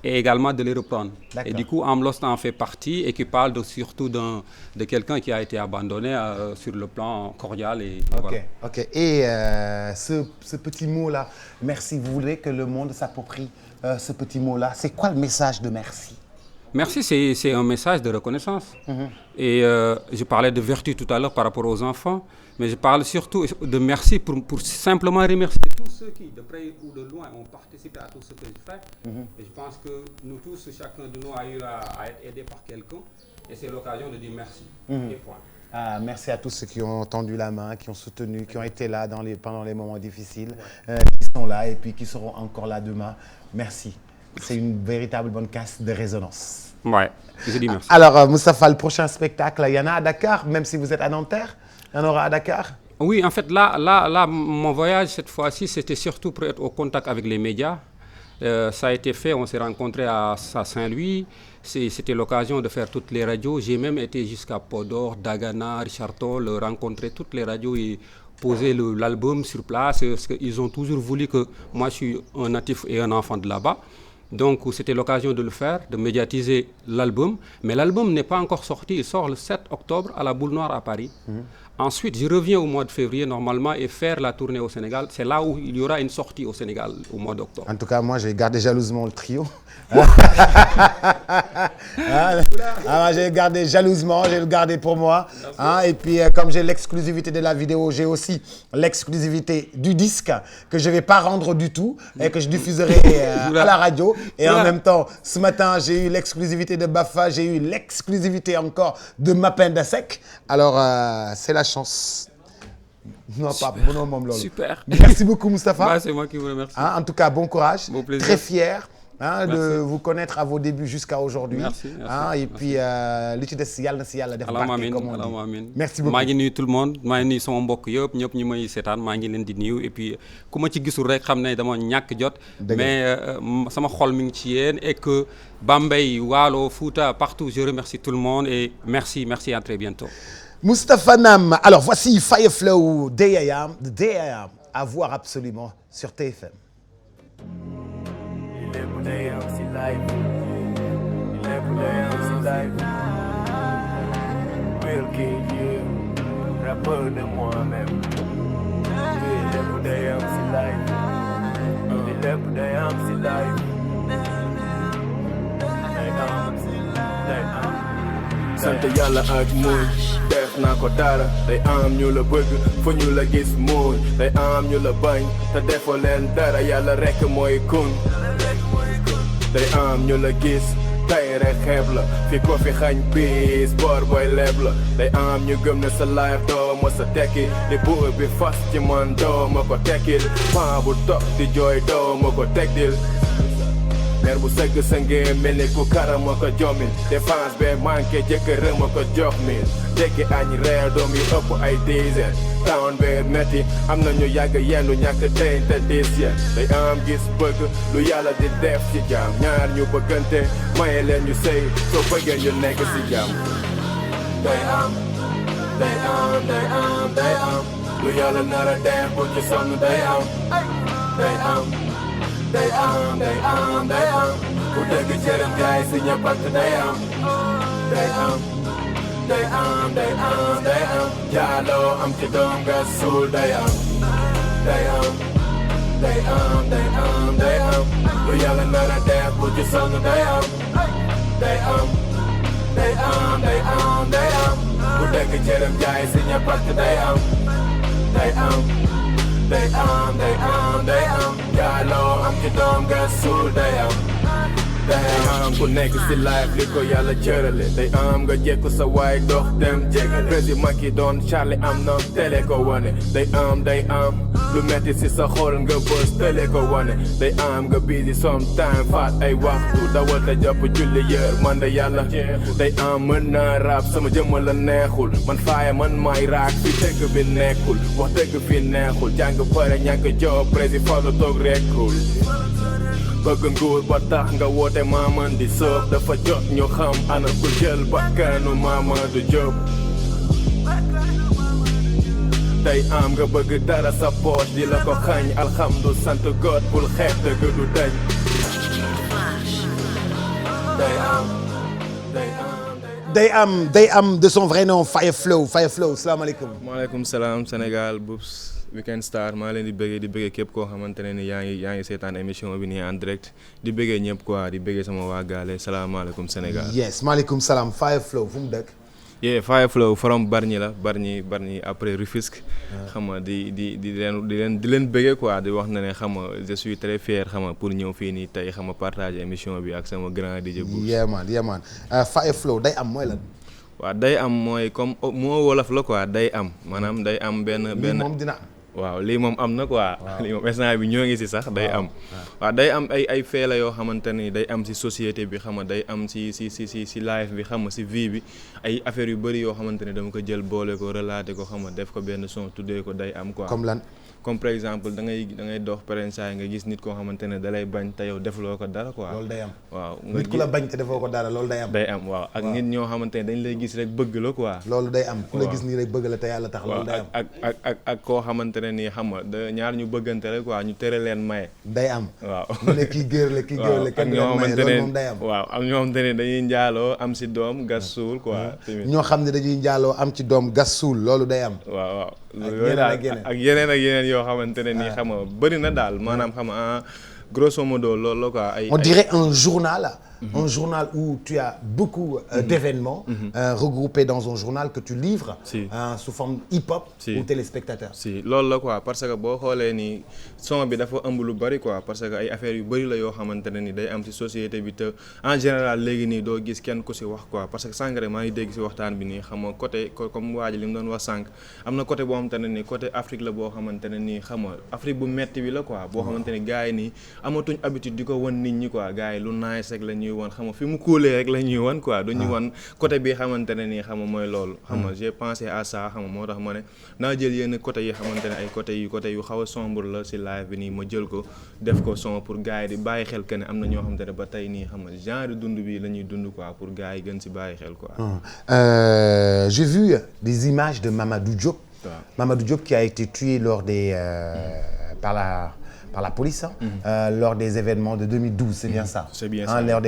et également de les reprendre. Et du coup, Am Lost en fait partie et qui parle surtout de quelqu'un qui a été abandonné sur le plan cordial. Et voilà. Ok. Et ce petit mot-là, merci, vous voulez que le monde s'approprie ce petit mot-là. C'est quoi le message de merci? Merci, c'est un message de reconnaissance. Et je parlais de vertu tout à l'heure par rapport aux enfants, mais je parle surtout de merci pour simplement remercier tous ceux qui, de près ou de loin, ont participé à tout ce que je fais. Et je pense que nous tous, chacun de nous a eu à être aidé par quelqu'un. Et c'est l'occasion de dire merci. Et point. Merci à tous ceux qui ont tendu la main, qui ont soutenu, qui ont été là pendant les moments difficiles, qui sont là et puis qui seront encore là demain. Merci. C'est une véritable bonne casse de résonance. Ouais, je dis merci. Alors, Moustapha, le prochain spectacle, il y en a à Dakar, même si vous êtes à Nanterre, il y en aura à Dakar? Oui, en fait, là, mon voyage, cette fois-ci, c'était surtout pour être au contact avec les médias. Ça a été fait, on s'est rencontrés à Saint-Louis. C'était l'occasion de faire toutes les radios. J'ai même été jusqu'à Podor, Dagana, Richard Toll, rencontrer toutes les radios et poser l'album sur place. Parce qu'ils ont toujours voulu que moi, je suis un natif et un enfant de là-bas. Donc, c'était l'occasion de le faire, de médiatiser l'album. Mais l'album n'est pas encore sorti. Il sort le 7 octobre à la Boule Noire à Paris. Ensuite, je reviens au mois de février normalement et faire la tournée au Sénégal. C'est là où il y aura une sortie au Sénégal au mois d'octobre. En tout cas, moi, j'ai gardé jalousement le trio. J'ai gardé jalousement, j'ai le gardé pour moi. Et puis, comme j'ai l'exclusivité de la vidéo, j'ai aussi l'exclusivité du disque que je ne vais pas rendre du tout et que je diffuserai à la radio. Et en même temps, ce matin, j'ai eu l'exclusivité de Bafa, j'ai eu l'exclusivité encore de Mapenda Seck. Alors, c'est la chance. Non, super. Pas bon, non, super. Merci beaucoup, Moustapha. C'est moi qui vous remercie. En tout cas, bon courage. Bon plaisir. Très fier de vous connaître à vos débuts jusqu'à aujourd'hui. Merci. Et puis, li ci des yàlla na si yàlla def barke comme on dit. Merci beaucoup. maa ngi nuyu tout le monde maa ngi nuyu sama mbokk yëpp ñëpp ñu may seetaan maa ngi leen di nuyu et puis ku ma ci gisul rek xam ne dama ñàkk jot. Mais sama xol mi ngi ci yéen et que Bambey, Waalo, Fouta, partout, je remercie tout le monde et merci, à très bientôt. Moustapha Nam, alors voici Fireflow, Day I Am, à voir absolument sur TFM. sant yàlla ak muñ def naa ko dara day am ñu la bëgg fu ñu la gis muñ day am ñu la bañ te defoo leen dara yàlla rekk mooy kun day am ñu la gis tey rek xeeb la fi ko fi xañ bis boor booy leb la day am ñu gëm ne sa life doo ma sa tekki di buur bi fas ci man doo ma ko tekkil paa bu toog di jooy doo ma ko teggil mer bu sëgg sëngee mel ni ku kara ma ko jommil défense bee manqué jëkkër ma ko jox mil tekki añ reer doom yi ëpp ay dizaine town bee metti am na ñu yàgg yendu ñàkk tey te diis ya day am gis bëgg lu yàlla di def ci jaam ñaar ñu bëggante maye leen ñu sëy soo bëggee ñu nekk ci jaam day am day am day am day am lu yàlla nara def bu ci sonn day am day am day am day am day am ku dëgg cëram gaay si ñëppant day am day am day am day am day am jaaloo am ci doom nga suul day am day am day am day am day am lu yàlla nara def bu ci sonn day am day am day am day am day am ku dëgg cëram gaay si ñëppant day am day am day am day am day am jaaloo am ci doom nga suul day am day am ku nekk si life li ko yàlla cërale day am nga jekku sa waay dox dem jégale président Macky doon Charlie am na télé ko wane day am lu metti si sa xol nga bës télé ko wane day am nga busy sometime faat ay waxtu dawal te jàpp julli yër man da yàlla day am mën naa rap sama jëmm la neexul man faaya man may raak fi dëgg bi nekkul wax dëgg fi neexul jàng pare ñàkk job président Fallou toog rekkul bëgg nguur ba tax nga woote maaman di soob dafa jot ñu xam ana ku jël bakkanu Mamadou Diop day am nga bëgg dara sa poche di la ko xañ alhamdu sant God bul xeeb dëgg du dañ day am day am de son vrai nom Fireflow salaamaaleykum. maaleykum salaam Sénégal Boubs Weekend Star maa leen di bëggee képp koo xamante ne ni yaa ngi seetaan émission bi nii en direct di bëggee ñëpp quoi di bëggee sama waa gaale salaamaaleykum Sénégal. yes maaleykum salaam Fireflow fu mu dëkk. Fireflow from Bargny la Bargny après Rufisque. xam nga di leen bëggee quoi di wax na ne xam nga je suis très fier xam nga pour ñëw fii nii tey xam nga partager émission bi ak sama grand DJ Boubs. yeah man Fireflow day am mooy lan. waaw day am mooy comme moo wolof la quoi day am maanaam day am benn. moom dina am. waaw lii moom am na quoi. lii moom instant bi ñoo ngi si sax day am. waaw day am ay feela yoo xamante ni day am si société bi xam nga day am si life bi xam nga si vie bi ay affaires yu bëri yoo xamante ne dama ko jël boole ko relater ko xam nga def ko benn son tuddee ko day am quoi. comme lan. comme par exemple da ngay dox parensaay nga gis nit koo xamante ne da lay bañ te yow defloo ko dara quoi. loolu day am. waaw nit ku la bañ te defoo ko dara loolu day am. day am waaw ak nit ñoo xamante ne dañ lay gis rek bëgg la quoi. loolu day am ku la gis nii rek bëgg la te yàlla tax. loolu day am ak koo xamante ne nii xam nga ñaar ñu bëggante rek quoi ñu tere leen maye. day am waaw. mu ne kii géer la kenn leen maye loolu moom day am. waaw am ñoo xamante ne dañuy njaaloo am si doom gas suul quoi. ñoo xam ne dañuy njaaloo am ci doom gas suul loolu day am. waaw ak yeneen yoo xamante ne nii xam nga bëri na daal maanaam xam nga grosso modo loolu la quoi. on dirait un journal. Un journal où tu as beaucoup d'événements regroupés dans un journal que tu livres sous forme hip-hop aux téléspectateurs. si loolu la quoi parce que boo xoolee ni son bi dafa ëmb lu bari quoi parce que ay affaires yu bari la yoo xamante ne ni day am ci société bi te en général léegi nii doo gis kenn ku ci wax quoi parce que sànq rek maa ngi dégg ci waxtaan bi nii xam nga côté comme waa ji li mu doon wax sànq am na côté boo xamante ne ni côté Afrique la boo xamante ne nii xam nga Afrique bu metti bi la quoi boo xamante ne gars yi nii amatuñ habitude di ko wan nit ñi quoi gars yi lu nice rek la ñuy wan xam nga fi mu kuulee rek la ñuy wan quoi du ñu wan côté bi xamante ne nii xam nga mooy loolu xam nga j'ai pensé à ça xam nga moo tax ma ne naa jël yenn côté yi xamante ne ay côté yu xaw a sombre la ci live bi nii ma jël ko def ko son pour gars yi di bàyyi xel que ne am na ñoo xamante ne ba tey nii xam nga genre dund bi la ñuy dund quoi pour gars yi gën ci bàyyi xel quoi. J'ai vu des images de Mamadou Diop. Mamadou Diop qui a été tué lors des par la police lors des événements de 2012, c'est bien ça. C'est bien ça. Lors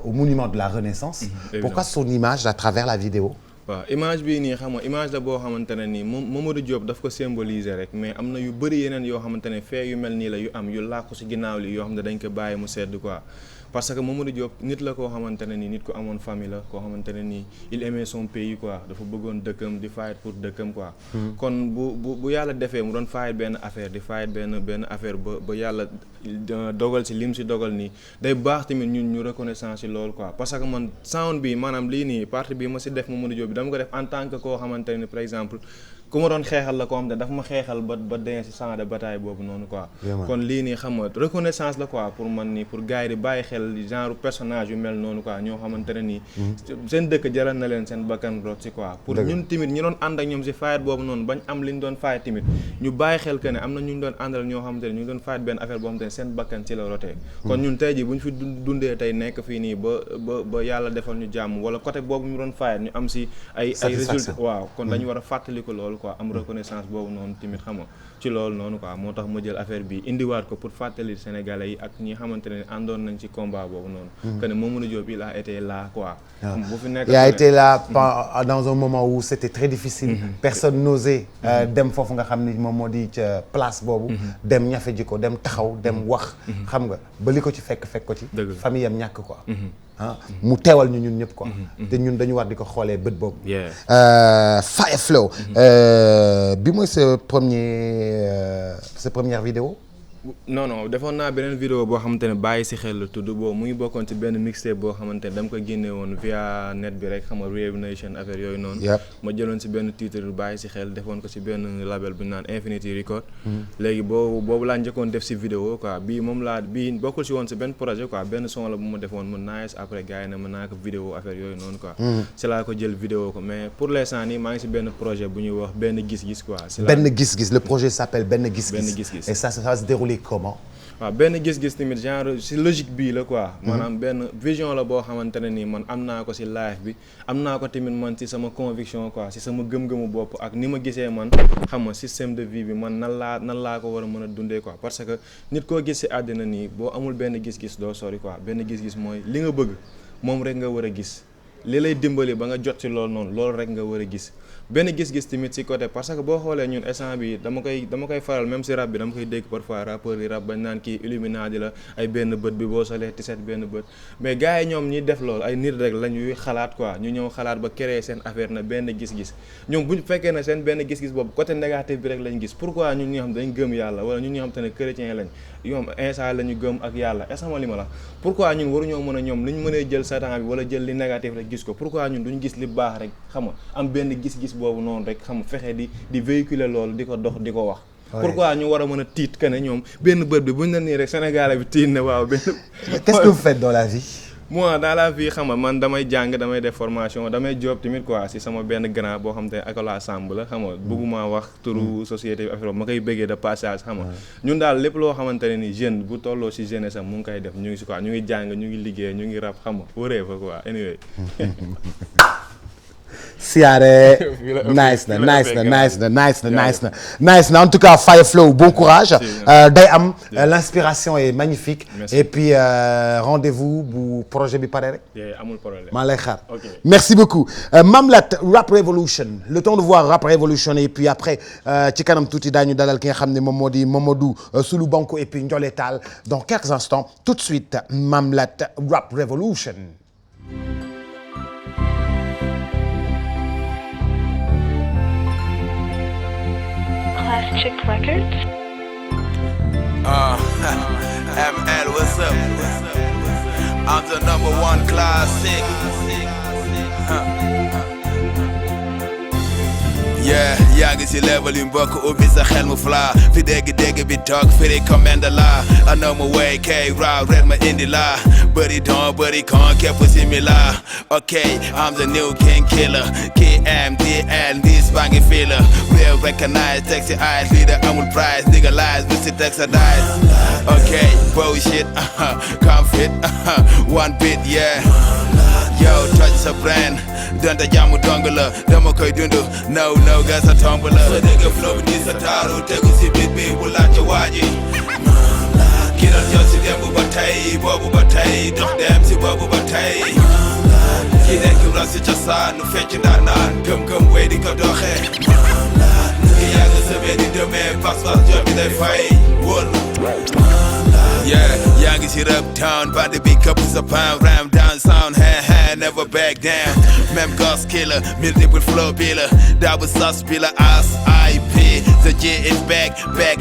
au monument de la Renaissance. Pourquoi son image à travers la vidéo? waaw image bii nii xam nga image la boo xamante ne nii moom Mamadou Diop daf ko symboliser rek mais am na yu bëri yeneen yoo xamante ne fee yu mel nii la yu am yu làqu si ginnaaw li yoo xam ne dañ ko bàyyi mu sedd quoi parce que Mamadou Diop nit la koo xamante ne nii nit ko amoon famille la koo xamante ne nii il aimait son pays quoi dafa bëggoon dëkkam di fight pour dëkkam quoi. kon bu yàlla defee mu doon fight benn affaire di fight benn affaire ba yàlla dogal si lim si dogal nii day baax tamit ñun ñu reconnaissance si loolu quoi parce que man sound bi maanaam lii nii partie bi ma si def Mamadou Diop bi dama ko def en tant que koo xamante ne par exemple. ku ma doon xeexal la koo xam ne daf ma xeexal ba dee si champ de bataille boobu noonu quoi. kon lii nii xam nga reconnaissance la quoi pour man nii pour gars yi di bàyyi xel genre personnage yu mel noonu quoi ñoo xamante ne nii. seen dëkk jaral na leen seen bakkan rot si quoi. pour ñun tamit ñi doon ànd ak ñoom si fight boobu noonu bañ am li ñu doon fight tamit ñu bàyyi xel que ne am na ñu doon àndal ñoo xamante ne ñu ngi doon fight benn affaire boo xamante ne seen bakkan ci la rotee. kon ñun tey jii bu ñu fi dundee tey nekk fii nii ba yàlla defal ñu jàmm wala côté boobu ñu doon fight ñu am si ay résultats waaw kon dañu war a fàttali ko loolu quoi am reconnaissance boobu noonu tamit xam nga ci loolu noonu quoi moo tax ma jël affaire bi indiwaat ko pour fàttali Sénégalais yi ak ñi xamante ne àndoon nañ ci combat boobu noonu. que ne Mamadou Diop il a été là quoi. bu fi nekk il a été là dans un moment où c'était très difficile. personne n'osait dem foofu nga xam ni moom moo di ca place boobu. dem ñafe ji ko dem taxaw dem wax. xam nga ba li ko ci fekk ko ci. famille am ñàkk quoi. mu teewal ñu ñun ñëpp quoi. te ñun dañu war di ko xoolee bët boobu. Fire Flow. bi mooy sa première vidéo. non defoon naa beneen vidéo boo xamante ne bàyyi si xel la tudd boobu mu ngi bokkoon ci benn mixtape boo xamante ne dama ko génne woon via net bi rek xam nga Rave Nation affaire yooyu noonu. ma jëloon si benn titre bàyyi si xel defoon ko si benn label bu ñu naan Infinity Record. léegi boobu laa njëkkoon def si vidéo quoi bii bokkul si woon si benn projet quoi benn son la bu ma defoon mu nice après gars yi ne mën naa ko vidéo affaire yooyu noonu quoi. si laa ko jël vidéo ko mais pour l'instant nii maa ngi si benn projet bu ñuy wax benn gis-gis quoi. benn gis-gis le projet s'appelle benn gis-gis. Et ça va se dérouler comment? waaw benn gis-gis tamit genre si logique bii la quoi. maanaam benn vision la boo xamante ne nii man am naa ko si live bi am naa ko tamit man si sama conviction quoi si sama gëm-gëmu bopp ak ni ma gisee man xam nga système de vie bi man nan laa ko war a mën a dundee quoi parce que nit koo gis si àddina nii boo amul benn gis-gis doo sori quoi benn gis-gis mooy li nga bëgg moom rek nga war a gis li lay dimbali ba nga jot ci loolu noonu loolu rek nga war a gis. benn gis-gis tamit ci côté parce que boo xoolee ñun instant bi dama koy faral même si rap bi dama koy dégg parfois rappeur yi rap bañ naan kii Illuminati la ay benn bët bi boo solee tiset benn bët mais gars yi ñoom ñi def loolu ay nit rek la ñuy xalaat quoi ñu ñëw xalaat ba créer seen affaire na benn gis-gis ñoom bu ñu fekkee ne seen benn gis-gis boobu côté négatif bi rek lañ gis pourquoi ñun ñi xam dañ gëm yàlla wala ñun ñi xam te ne chrétien lañ ñoom instant la ñu gëm ak yàlla instant li ma la pourquoi ñun waruñoo mën a ñoom li ñu mënee jël satan bi wala jël li négatif rek gis ko pourquoi ñun duñ gis li baax rek xam nga am benn gis-gis boobu noonu rek xam nga fexe di véhiculer loolu di ko dox di ko wax. pourquoi ñu war a mën a tiit que ne ñoom benn bët bi buñ la nii rek Sénégalais bi tiit ne waaw benn. Qu'est-ce que vous faites dans la vie? moi dans la vie xam nga man damay jàng damay def formation damay job tamit quoi si sama benn grand boo xam te ne Akola Samb la xam nga bëgguma wax turu société bi affaire ma koy bëggee de passage xam nga ñun daal lépp loo xamante ne ni jeune bu tolloo si jeunesse am mu ngi koy def ñu ngi si quoi ñu ngi jàng ñu ngi liggéey ñu ngi rap xam nga wëree fa quoi anyway. Siare, nice na en tout cas Fire Flow bon courage day am l'inspiration est magnifique. Merci. Et puis rendez-vous bu projet bi pare rek. amul problème maa lay xaar. Merci beaucoup Mamlat Rap Revolution le temps de voir Rap Revolution et puis après ci kanam tuuti daañu dalal ki nga xam ne moom moo di Mamadou Sulu Banko et puis Ndiolé Tall dans quelques instants tout de suite Mamlat Rap Revolution. Chick Records. ML, what's up? I'm the #1 classic. Yeah, yaa ngi si level yu mbokk ubbi sa xel mu fla fi dégg bi toog firi commande la I know my way kay raw red ma indi la bëri don bëri kon képp similar okay I'm the new king killer KMDL this bangi filler real recognize taxi eyes leader amul price legalize bu si taxa dice okay bullshit come fit one bit yeah yo touch sa brand donte jàmm dong la dama koy dund no ga sa tomb la sa dégg flow bi di sa taaru tegu si bit bi bu laajte waaji ki doon ñëw si démb ba tey boobu ba tey dox dem si boobu ba tey ki nekk ras ci cosaan nu fecc ndaanaan gëm-gëm wey di ko doxee ki yàgg sëbee di demee pas-pas jot bi day fay wóor yeah, yaa ngi ci rap town bandi bi këpp sa pound ram down sound hand never back down même ghost killer multiple flow bi la double sauce bi la as IP the J is back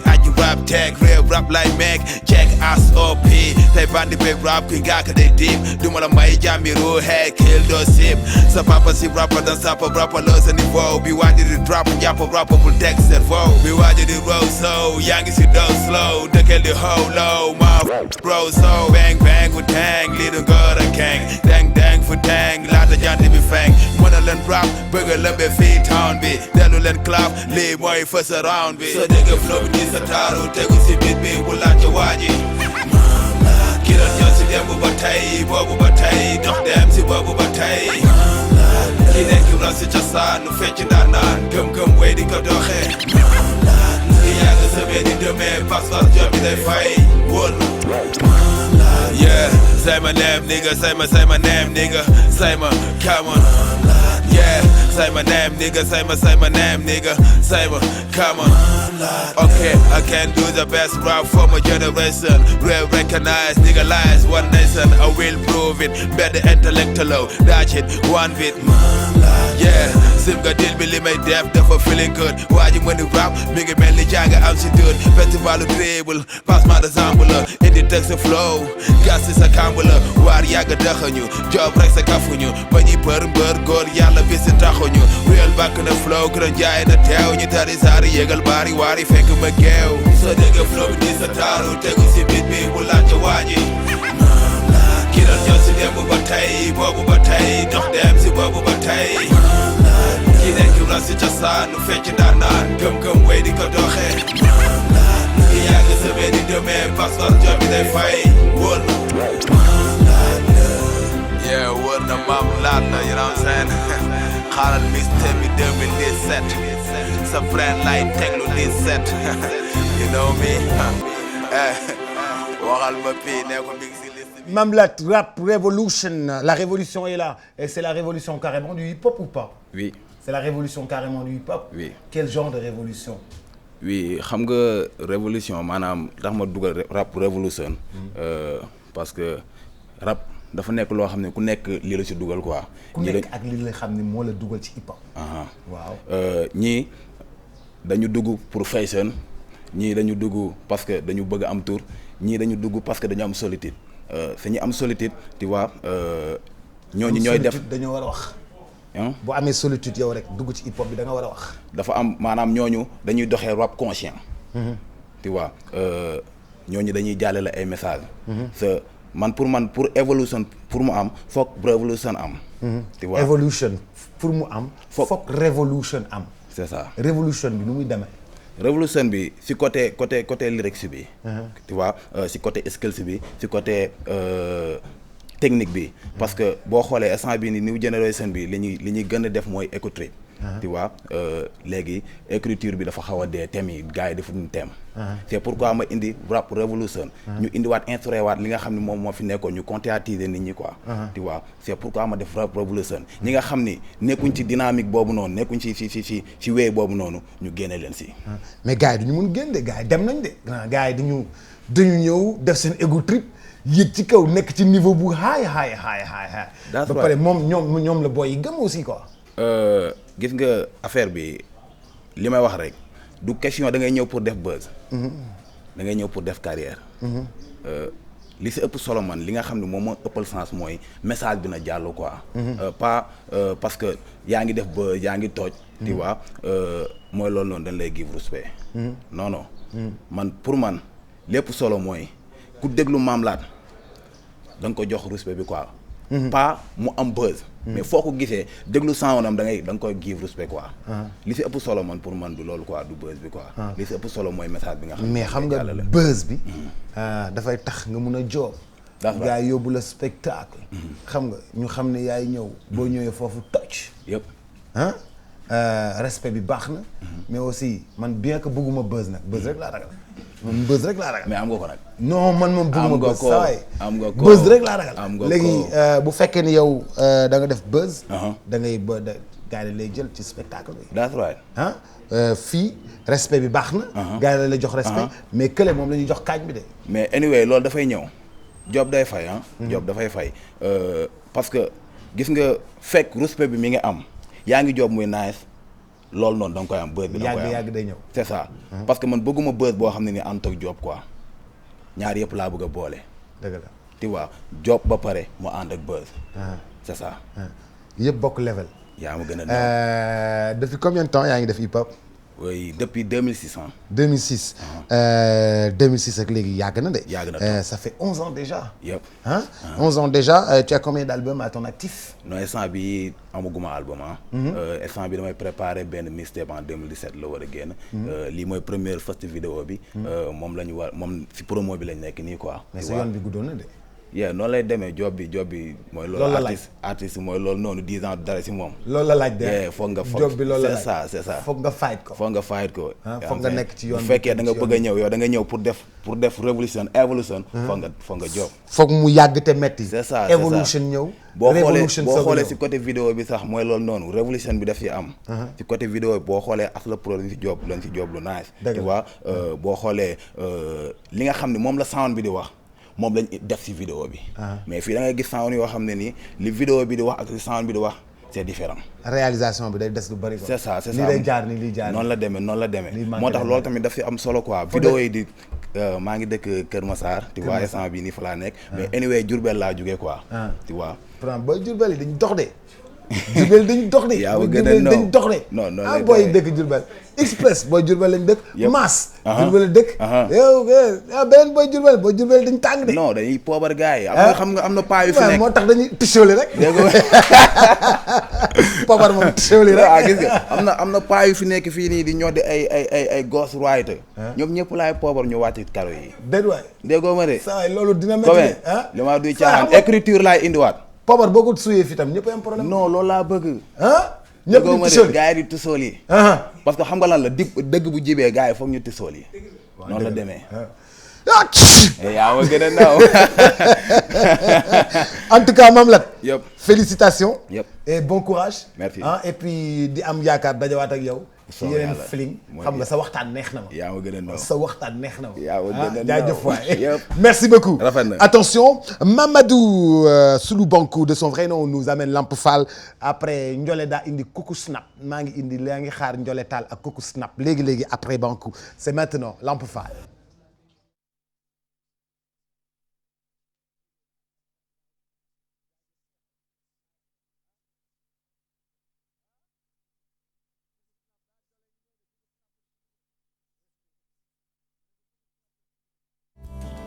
aji rap tag real rap like Mac check SOP tey bandi bi rap ki nga ka day deep duma la may jàmmi ru head kill do sip sa papa si rapper dan sapa rapper lo sa niveau bi waaji di drop jàpp rapper bul teg cerveau bi waaji di roll so yaa ngi ci down slow dëkkal di how low bro so bang bang fu tang lii du ngor a keng dang dang fu tang laata jant bi feng mën a leen rap bëgg a lëmbe fii town bi dellu leen clap lii mooy first round bi sa dégg flow bi di sa taaru tegu si bit bi bu laajte waaji ki doon ñëw si démb ba tey boobu ba tey dox dem si boobu ba tey ki nekk ras si cosaan nu fecc ndaanaan gëm-gëm wey di ko doxee ki yàgg sëbee di demee pas-pas jot bi day fay wóor yeah, say my name nigga, say my name nigga, say my come on. Yeah, say my name nigga, say my name nigga, say my come on. Okay, I can do the best rap for my generation. Real recognize nigga lies, one nation. I will prove it. Better intellectual, that's it, one bit. Yeah, sim ga deal bi li may def dafa feeling good. Waa ji mën di rap mi ngi mel ni jàng am si dut. Festivalu dribble, passement de zambu la. Indi teg sa flow, gas si sa kamb la. Waar yàgg dëxañu, job rek sa kafuñu. Ba ñuy bër mbër góor yàlla bi si taxuñu. Real back na flow, gërëm jaay na teew. Ñu tari saari yëgal baari waari fekk ma geew. Sa dégg flow bi di sa taaru tegu si bit bi bu laajte waa ji. Ki doon ñëw si démb ba tey boobu ba tey dox dem si boobu ba tey ki nekk ras si cosaan nu fecc ndaanaan gëm-gëm wey di ko doxee ki yàgg sëbee di demee pas-pas jot bi day fay wóor yeah wóor na maam laat na you know what I'm saying xaaral mixtape bi 2017 sa friend lay teglu 17 you know me waxal ma pii ne ko mi ngi si Mamlat Rap Revolution, la révolution est là. Et c'est la révolution carrément du hip-hop ou pas? Oui. C'est la révolution carrément du hip-hop? Oui. Quel genre de révolution? Oui, xam nga révolution maanaam tax ma dugal rap révolution parce que rap dafa nekk loo xam ne ku nekk lii la ci dugal quoi. ku nekk ak lii la xam ne moo la dugal ci hip-hop. waaw ñii dañu dugg pour fashion ñii dañu dugg parce que dañu bëgg am tour ñii dañu dugg parce que dañu am solitude. fi ñu am solitude tu vois ñooñu ñooy def dañoo war a wax. bu amee solitude yow rek dugg ci hip hop bi da nga war a wax. dafa am maanaam ñooñu dañuy doxee rap conscient. tu vois ñooñu dañuy jàllale ay message man pour évolution pour mu am foog révolution am. tu vois évolution pour mu am. foog révolution am. c'est ça révolution bi nu muy demee. révolution bi si côté lyrics bi. tu vois si côté skills bi si côté technique bi. parce que boo xoolee instant bi ni new generation bi li ñuy gën a def mooy écotrip. tu vois léegi écriture bi dafa xaw a dee thème yi gars yi defuñu thème. c'est pourquoi ma indi rap révolution ñu indiwaat instauré waat li nga xam ne moom moo fi nekkoon ñu conscientiser nit ñi quoi. tu vois c'est pourquoi ma def rap révolution ñi nga xam ni nekkuñ ci dynamique boobu noonu nekkuñ ci wéy boobu noonu ñu génne leen si. mais gars yi du ñu mun génn de gars yi dem nañ de gars yi dañu ñëw def seen ego trip yéeg ci kaw nekk ci niveau bu high. ba pare moom ñoom la boy yi gëm aussi quoi. gis nga affaire bi li may wax rek du question da ngay ñëw pour def buzz. da ngay ñëw pour def carrière. li si ëpp solo man li nga xam ne moom moo ëppal sens mooy message bi na jàll quoi. pas parce que yaa ngi def buzz yaa ngi tooj. tu vois mooy loolu noonu dañ lay give respect. non man pour man lépp solo mooy ku déglu Mamelaat da nga ko jox respect bi quoi. pas mu am buzz. mais foo ko gisee déglu soundam da nga koy give respect quoi. li si ëpp solo man pour man du loolu quoi du buzz bi quoi. li si ëpp solo mooy message bi nga xam ne mais xam nga buzz bi. dafay tax nga mun a job. gaa yi yóbbu la spectacle. xam nga ñu xam ne yaay ñëw. boo ñëwee foofu toj. yëpp. respect bi baax na. mais aussi man bien que bëgguma buzz nag buzz rek laa ragal. man buzz rek laa ragal. mais am nga ko nag. non man moom bëgguma buzz saa waay. am nga ko buzz rek laa ragal. am nga ko léegi bu fekkee ni yow da nga def buzz. da ngay ba gars yi lay jël ci spectacle bi. that's right. fii respect bi baax na. gars yi la jox respect. mais kële moom la ñuy jox kaañ bi de. mais anyway loolu dafay ñëw. job day fay job dafay fay parce que gis nga fekk respect bi mi ngi am yaa ngi job muy nice loolu noonu da nga koy am buzz bi da nga koy am yàgg day ñëw. c'est ça parce que man bëgguma buzz boo xam ne ni ànd ak job quoi ñaar yëpp laa bëgg a boole. dëgg la tu vois job ba pare mu ànd ak buzz. c'est ça. yëpp bokk level. yaa ma gën a depuis combien de temps yaa ngi def hip hop. oui depuis 2006 2006. 2006 ak léegi yàgg na de. yàgg na ça fait 11 ans déjà. yëpp. 11 ans déjà tu as combien d'albums à ton actif. non instant bi amaguma album instant bi damay préparer benn mixtape en 2017 la war a génn. lii mooy première first vidéo bi. moom la ñu war moom si promo bi lañ nekk nii quoi. mais sa yoon bi guddoon na de. noonu lay demee job bi mooy loolu artiste mooy loolu noonu 10 ans dara si moom. loolu la laaj de. foog nga job bi loolu la laaj c'est ça foog nga fight ko. foog nga fight ko. foog nga nekk ci yoon bi bu fekkee da nga bëgg a ñëw yow da nga ñëw pour def révolution évolution. foog nga job. foog mu yàgg te metti. c'est ça évolution ñëw. boo xoolee si côté vidéo bi sax mooy loolu noonu révolution bi daf ci am. si côté vidéo bi boo xoolee Asla Pro lañ ci job lu nice. tu vois boo xoolee li nga xam ne moom la sound bi di wax. moom lañ def ci vidéo bi. mais fii da ngay gis sound yoo xam ne nii li vidéo bi di wax ak li sound bi di wax c'est différent. réalisation bi day des lu bari quoi. c'est ça lii day jaar ni lii jaar noonu la demee moo tax loolu tamit daf ci am solo quoi. vidéo yi di maa ngi dëkk Kër Massar. tu vois instant bii nii fa laa nekk. mais anyway Diourbel laa jógee quoi. tu vois. ba Diourbel yi dañ dox de. Diourbel dañ dox de. yaa gën a dañ dox de. non booy dëkk Diourbel express booy Diourbel lañ dëkk. Mass. Diourbel lañ dëkk. yow beneen booy Diourbel dañ tàng de. non dañuy poobar gars yi. xam nga am na paa yu fi nekk moo tax dañuy tisóoli rek. dégg poobar moom tisóoli rek. gis nga am na paa yu fi nekk fii nii di ñoo di ay ghost writer. ñoom ñëpp laay poobar ñu wàcc karo yi. déedéet waay. déggoo ma de. saa waay loolu dina métti de. li ma duy caaxaan écriture laay indiwaat. poobar boo ko suyee fii tam ñëpp am problème. non loolu laa bëgg. ñëpp di tisooli gars yi di tisool yi. parce que xam nga lan la dëgg bu jibee gars yi foog ñu tisool yi. noonu la demee. yaa ma gën a naaw. en tout cas Mame Lat. yëpp félicitations. yëpp et bon courage. merci et puis di am yaakaar dajawaat ak yow. ci yeneen feeling xam nga sa waxtaan neex na ma. yaa ma gën a naaw sa waxtaan neex na ma. yaa ma gën a naaw jaajëf waay. merci beaucoup. rafet na. attention Mamadou Soulou Bankou de son vrai nom nous amène Lamp Fall après Ndiolé daa indi Coucou Snap maa ngi indi laa ngi xaar Ndiolé Tall ak Coucou Snap léegi après Bankou c'est maintenant Lamp Fall.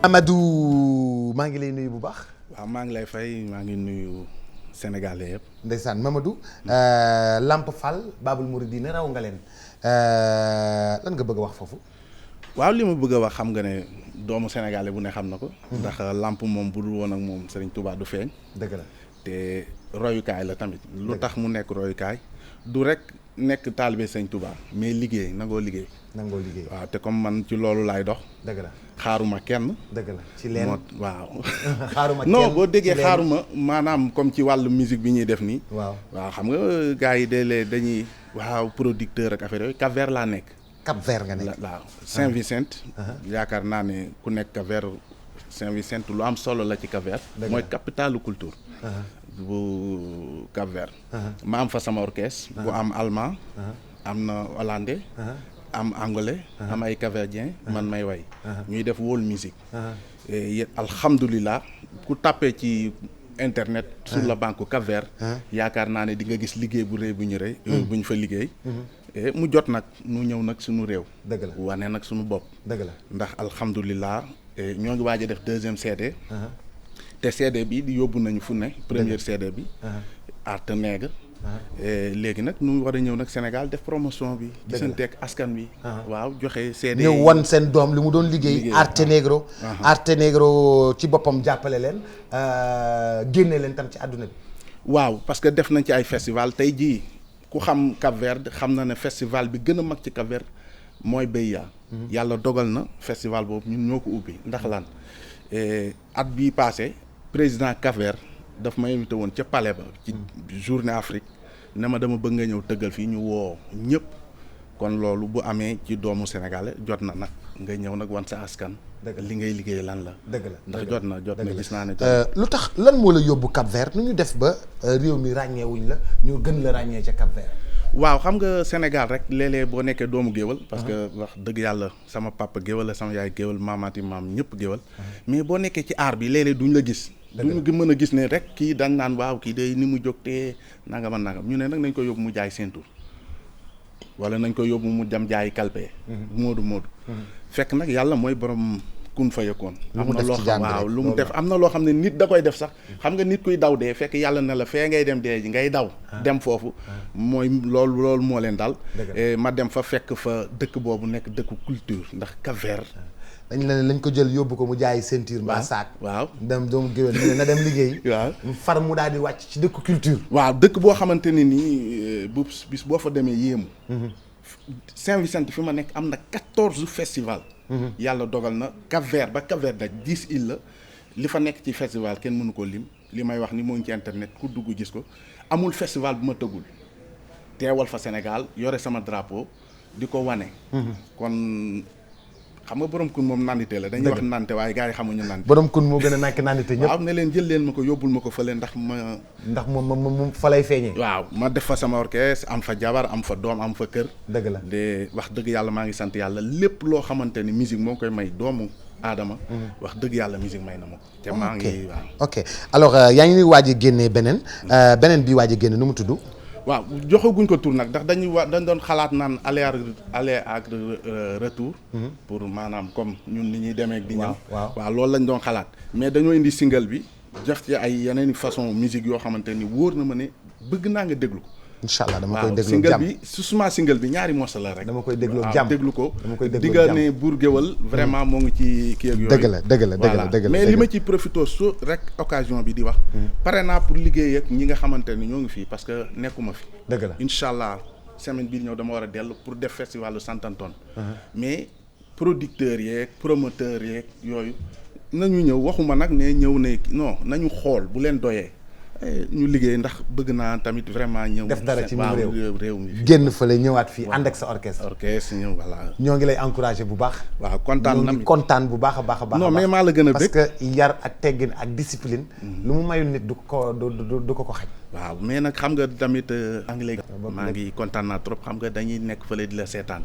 Mamadou maa ngi lay nuyu bu baax. waaw maa ngi lay fay maa ngi nuyu Sénégalais yëpp. ndeysaan Mamadou Lamp Fall Babul Mouridine raw nga leen lan nga bëgg a wax foofu. waaw li ma bëgg a wax xam nga ne doomu Sénégalais bu ne xam na ko. ndax Lamp moom bu dul woon ak moom Serigne Touba du feeñ. dëgg la te royukaay la tamit. lu tax mu nekk royukaay du rek nekk taalibe Serigne Touba mais liggéey nangoo liggéey. waaw te comme man ci loolu laay dox. dëgg la xaaruma kenn. dëgg la ci leen waaw. xaaruma kenn non boo déggee xaaruma maanaam comme ci wàllu musique bi ñuy def nii. waaw xam nga gars yi dañuy waaw producteur ak affaire yooyu Cap-Vert laa nekk. Cap-Vert nga nekk waaw Saint-Vincent. yaakaar naa ne ku nekk Cap-Vert Saint-Vincent lu am solo la ci Cap-Vert. mooy capitalu culture. bu Cap-Vert. ma am fa sama orchestre. bu am allemand. am na hollandais. am anglais. am ay capverdien man may way. ñuy def world music. alhamdulilah ku tàppee ci internet. sur la banque Cap-Vert. yaakaar naa ne di nga gis liggéey bu rëy bu ñu fa liggéey. mu jot nag nu ñëw nag suñu réew. dëgg la wane nag suñu bopp. dëgg la ndax alhamdulilah ñoo ngi waaj a def deuxième CD. te CD bi di yóbbu nañu fu ne. première CD bi. Arte Nègre. léegi nag nu war a ñëw nag Sénégal def promotion bi. gisanteeg askan bi. waaw joxe CD ñëw wan seen doom li mu doon liggéey. Arte Nègre. Arte Nègre ci boppam jàppale leen génne leen tam ci àdduna bi. waaw parce que def nañ ci ay festival tey jii ku xam Cap-Vert xam na ne festival bi gën a mag ci Cap-Vert mooy Beya. yàlla dogal na festival boobu ñun ñoo ko ubbi ndax lan at bii passé président Cap-Vert daf ma invité woon ca palais ba ci journée Afrique ne ma dama bëgg nga ñëw tëggal fii ñu woo ñëpp kon loolu bu amee ci doomu Sénégalais jot na nag nga ñëw nag wan sa askan. li ngay liggéey lan la. dëgg la ndax jot na gis naa ne. lu tax lan moo la yóbbu Cap-Vert nu ñu def ba réew mi ràññeewuñ la ñu gën la ràññee ca Cap-Vert. waaw xam nga Sénégal rek léeg-léeg boo nekkee doomu géwal parce que wax dëgg yàlla sama papa géwal la sama yaay géwal maamaati maam ñëpp géwal mais boo nekkee ci aar bi léeg-léeg duñ la gis. duñu mën a gis ne rek kii dañ naan waaw kii day ni mu jóg te nangam ak nangam ñu ne nag nañ ko yóbbu mu jaay seen tur wala nañ ko yóbbu mu dem jaay kalpe. moodu fekk nag yàlla mooy borom. kun fayakoon am na loo xam waaw lu mu def am na loo xam ne nit da koy def sax xam nga nit kuy daw dee fekk yàlla ne la fee ngay dem dee ji ngay daw dem foofu mooy loolu moo leen dal ma dem fa fekk fa dëkk boobu nekk dëkku culture ndax Cap-Vert dañ la ne lañ ko jël yóbbu ko mu jaayi ceinture mbaa saak waaw dem doomu géwél ne na dem liggéey waaw far mu daal di wàcc ci dëkku culture waaw dëkk boo xamante ne nii bu bis boo fa demee yéemu Saint-Vicente fi ma nekk am na 14 festival yàlla dogal na Cap-Vert ba Cap-Vert nag 10 îles la li fa nekk ci festival kenn mënu ko lim li may wax ni moo ngi ci internet ku dugg gis ko amul festival bu ma tëggul teewal fa Sénégal yore sama drapeau di ko wane kon xam nga borom kun moom nandite la dañuy wax nante waaye gars yi xamuñu nante borom kun moo gën a nekk nandite ñëpp waaw ne leen jël leen ma ko yóbbul ma ko fële ndax moom fa lay feeñee waaw ma def fa sama orchestre am fa jabar am fa doom am fa kër dëgg la de wax dëgg yàlla maa ngi sant yàlla lépp loo xamante ni musique moo koy may doomu aadama wax dëgg yàlla musique may na ma ko te maa ngi waaw ok alors yaa ngi waaj a génnee beneen bi waaj a génne nu mu tudd waaw joxaguñ ko tur nag ndax dañ doon xalaat naan aller ak retour pour maanaam comme ñun ni ñuy demee ak di ñëw waaw loolu lañ doon xalaat mais dañoo indi single bi def ci ay yeneen façon musique yoo xamante ni wóor na ma ne bëgg naa nga déglu ko incha allah dama koy déglu single jàmm bi suma single bi ñaari morceau la rek dama koy déglu jàmm déglu ko dama koy déglu di nga ne buur géwal vraiment moo ngi ci kii ak yooyu dëgg la mais li ma ci profité su rek occasion bi di wax pare naa pour liggéey ak ñi nga xamante ni ñoo ngi fii parce que nekkuma fi dëgg la incha allah semaine bii ñëw dama war a dellu pour def festival Santanton mais producteurs yeeg promoteurs yeeg yooyu nañu ñëw waxuma nag ne ñëw ne non nañu xool bu leen doyee ñu liggéey ndax bëgg naa tamit vraiment ñëw def dara ci réew mi génn fële ñëwaat fii ànd ak sa orchestre ñëw voilà ñoo ngi lay encouragé bu baax waaw kontaan bu baax a baax non mais maa la gën a parce que yar ak teggin ak discipline lu mu mayul nit du ko xaj waaw mais nag xam nga tamit maa ngi kontaan naa trop xam nga dañuy nekk fële di la seetaan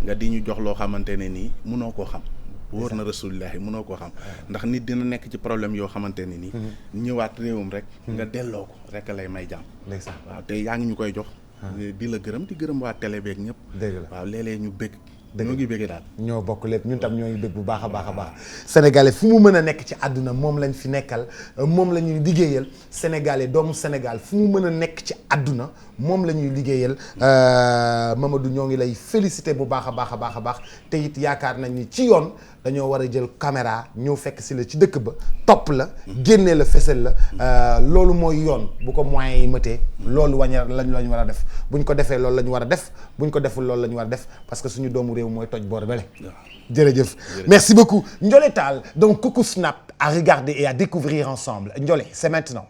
nga di ñu jox loo xamante ne nii mënoo koo xam wóor na rasulillahi mënoo koo xam ndax nit dina nekk ci problème yoo xamante ne nii ñëwaat réewum rek nga delloo ko rek lay may jàmm waaw te yaa ngi ñu koy jox di la gërëm di gërëm waa télé beeg ñëpp waaw léeg-léeg ñu bëgg ñoo ngi bëggee daal ñoo bokk lépp ñun tam ñoo ngi bëgg bu baax a baax a baax sénégalais fu mu mën a nekk ci àdduna moom lañ fi nekkal moom la ñuy liggéeyal sénégalais doomu Sénégal fu mu mën a nekk ci àdduna moom la ñuy liggéeyal Mamadou ñoo ngi lay féliciter bu baax a baax a baax a baax te it yaakaar nañ ni ci yoon dañoo war a jël caméra ñëw fekk si la ci dëkk ba topp la génnee la fesal la loolu mooy yoon bu ko moyens yi mëtee loolu lañ war a def buñ ko defee loolu la ñu war a def buñ ko deful loolu la ñu war a def parce que suñu doomu réew mooy toj boor bele jërëjëf merci beaucoup Ndiolé Tall donc Coucou Snap à regarder et à découvrir ensemble Ndiolé c'est maintenant.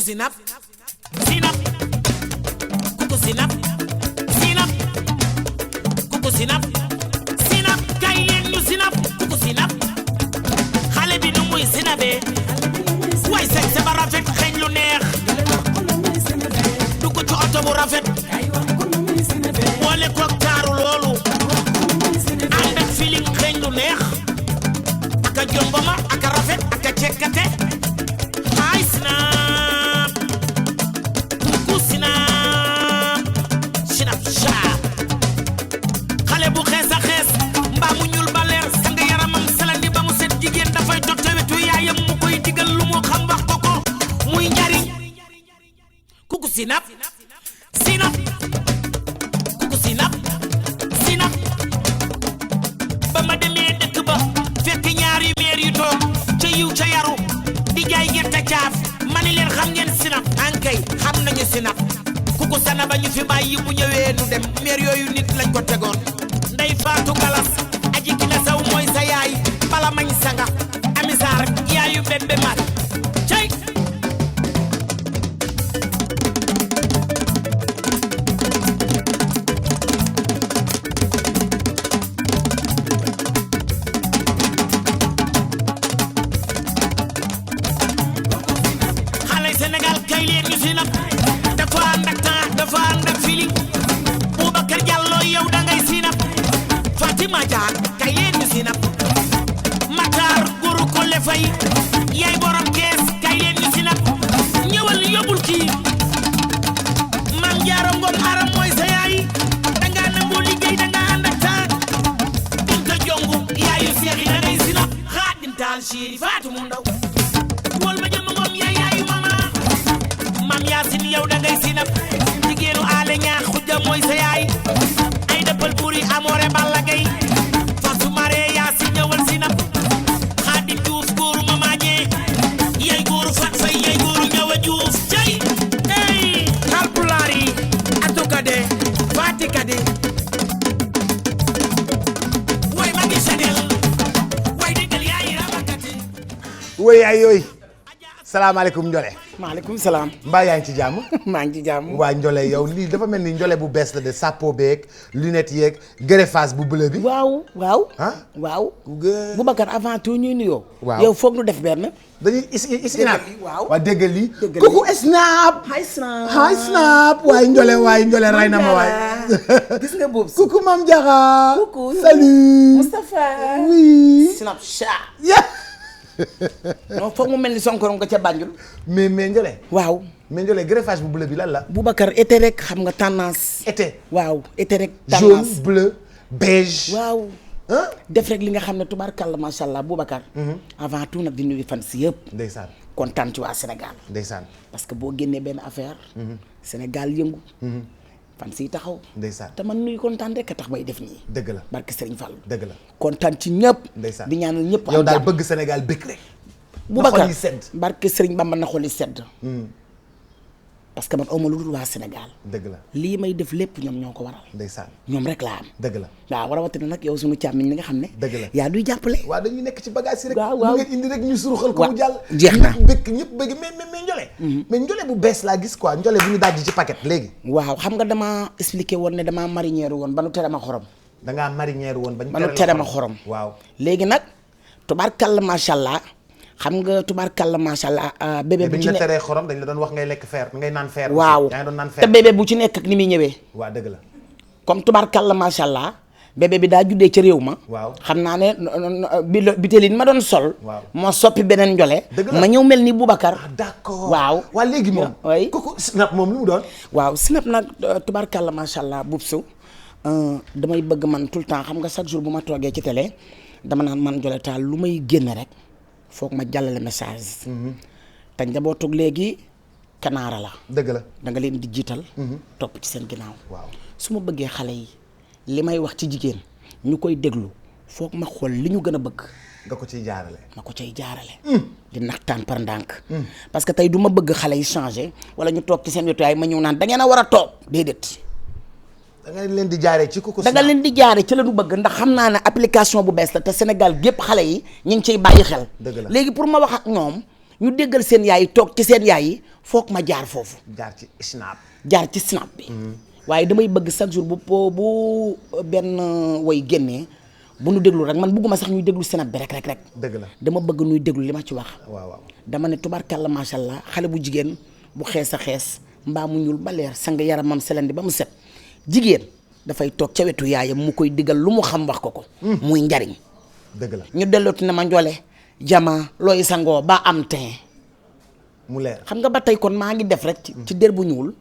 sinap sinap kuku sinap sinap kuku sinap sinap kay leen ñu sinap kuku sinap xale bi nu muy sinabee way sex sa ba rafet xeeñ lu neex dugg ci oto bu rafet boole koog taaru loolu ànd ak feeling xeeñ lu neex aka jongoma aka rafet aka cekkate ay sinap kuku sinap sinap shaa xale bu xees a xees mbaa mu ñuul ba leer sang yaramam salandi ba mu set jigéen dafay toog te wetu yaayam mu koy digal lu mu xam wax ko ko muy njariñ kuku sinap sinap kuku sinap sinap ba ma demee dëkk ba fekk ñaari meer yu toog ca yiw ca yaru di jaay gerte caaf ma ni leen xam ngeen sinap ankay xam nañu sinap kuku sana ba ñu fi bàyyi bu ñëwee nu dem meer yooyu nit lañ ko tegoon ndey faatu galas aji ki la saw mooy sa yaay bala mañ sanga amisaar yaayu bébé mat cey xale Sénégal kay leen ñu sinap dafa ànd ak temps dafa ànd ak feeling Boubacar Diallo yow da ngay sinap Fatima Diak kay leen ñu sinap Matar guru ko le fay yaay borom kees kay leen ñu sinap ñëwal yóbbul kii Mam Jaara Ngom aram mooy sa yaay danga nangu liggéey danga ànd ak temps Binta Jongu yaayu seex yi da ngay sinap Xaadim Taal Chéri Faatu mu ndaw wol ma jëm Ngom yaay yaayu mama Mam Yaasin yow da ngay sinap jigéenu aale ñaax xujja mooy sa yaay ay dëppal buri amoore Balla Gay Fatou Mare Yaasin ñëwal sinap Xaadim Juuf góoru mama ñee yaay góoru Fat Fay yaay góoru ñëwa Juuf cay ey Haalpulaar yi atukade Fatikade way ma ngi Chanel way déggal yaay ramakati wéy ay yooyu salaamaaleykum Ndiolé. maaleykum salaam. mbaa yaa ngi ci jàmm. maa ngi ci jàmm. waa Ndiolé yow lii dafa mel ni Ndiolé bu bees la de sapo beeg lunette yeeg greffage bu bleu bi. waaw waaw. ah waaw. Boubacar avant tout ñuy nuyoo. waaw yow foog nu def benn. dañuy isnaap. waaw waa déggal lii. déggal kuku snap. hi snap. hi snap. waaye Ndiolé ray na ma waay. gis nga boobu. kuku Mame Diarra. kuku salut. Moustapha. oui. Snapchat. non foog mu mel ni Sonko nga ca Banjul. mais Ndiolé. waaw. mais Ndiolé greffage bu bleu bi lan la. Boubacar été rek xam nga tendance. été. waaw été rek. jaune tendance bleu beige. waaw. def rek li nga xam ne tubaarkàlla macha allah Boubacar. avant tout nag di nuyu fan si yëpp. ndeysaan kontaan ci waa Sénégal. ndeysaan parce que boo génnee benn affaire. Sénégal yëngu. fan si taxaw. ndeysaan te man nuyu kontaan rek a tax may def nii. dëgg la barke Serigne Fall. dëgg la kontaan ci ñëpp. ndeysaan di ñaanal ñëpp. yow daal bëgg Sénégal bëgg rek. Boubacar na xol yi sedd. barke Serigne Bamba na xol yi sedd. parce que man awma lu dul waa Sénégal. dëgg la lii may def lépp ñoom ñoo ko waral. ndeysaan ñoom rek laa am. dëgg la waaw rawatina nag yow suñu càmmiñ li nga xam ne. dëgg la yaa duy jàppale. waaw dañuy nekk ci bagage yi rek. waaw waaw mu ngeen indi rek ñu suruxal ko mu jàll. jeex na ñëpp bëgg mais Ndiolé. mais Ndiolé bu bees laa gis quoi Ndiolé bu ñu dajji ci paquet léegi. waaw xam nga dama expliqué woon ne damaa marinière woon ba nu tere ma xorom. da ngaa marinière woon ba nu tere ma xorom. waaw léegi nag tubaarkàlla macha allah xam nga tubaarkàlla macha allah bébé bu ci la nekk teree xorom dañ la doon wax ngay lekk fer ngay naan fer. waaw yaa ngi doon naan fer te bébé bu ci nekk ak ni muy ñëwee. waaw dëgg la comme tubaarkàlla macha allah bébé bi daa juddee ca réew ma. waaw xam naa ne bitélin ma doon sol. waaw moo soppi beneen Ndiolé. dëgg la ma ñëw mel ni Boubacar. d'accord waaw. waa léegi moom. oui kooku snap moom lu mu doon. waaw snap nag tubaarkàlla macha allah bubsu damay bëgg man tout le temps xam nga chaque jour bu ma toogee ci télé dama naan man Ndiolé Tall lu may génn rek foog ma jàllale message. te njabootug léegi kanaara la. dëgg la da nga leen di jiital. topp ci seen ginnaaw. waaw su ma bëggee xale yi li may wax ci jigéen ñu koy déglu foog ma xool li ñu gën a bëgg. nga ko ciy jaarale. ma ko ciy jaarale. di naxtaan par ndànk. parce que tey du ma bëgg xale yi changé wala ñu toog ci seen wetu yaay ma ñëw naan da ngeen a war a toog déedéet. da nga leen di jaaree ci kuku. da nga leen di jaaree ci la du bëgg ndax xam naa ne application bu bees la te Sénégal gépp xale yi ñu ngi ciy bàyyi xel. dëgg la léegi pour ma wax ak ñoom ñu déggal seen yaay yi toog ci seen yaay yi foog ma jaar foofu. jaar ci snap. jaar ci snap bi. waaye damay bëgg chaque jour bu benn way génnee bu nu déglu rek man bëgguma sax ñuy déglu snap bi rek. dëgg la dama bëgg nuy déglu li ma ci wax. waaw. dama ne tubarkalla macha allah xale bu jigéen bu xees a xees mbaa mu ñuul ba leer sang yaramam selendi ba mu set jigéen dafay toog ca wetu yaayam mu koy digal lu mu xam wax ko. muy njariñ. dëgg la ñu dellooti na ma njole jama looy sangoo ba am teint mu leer xam nga ba tey kon maa ngi def rek ci der bu ñuul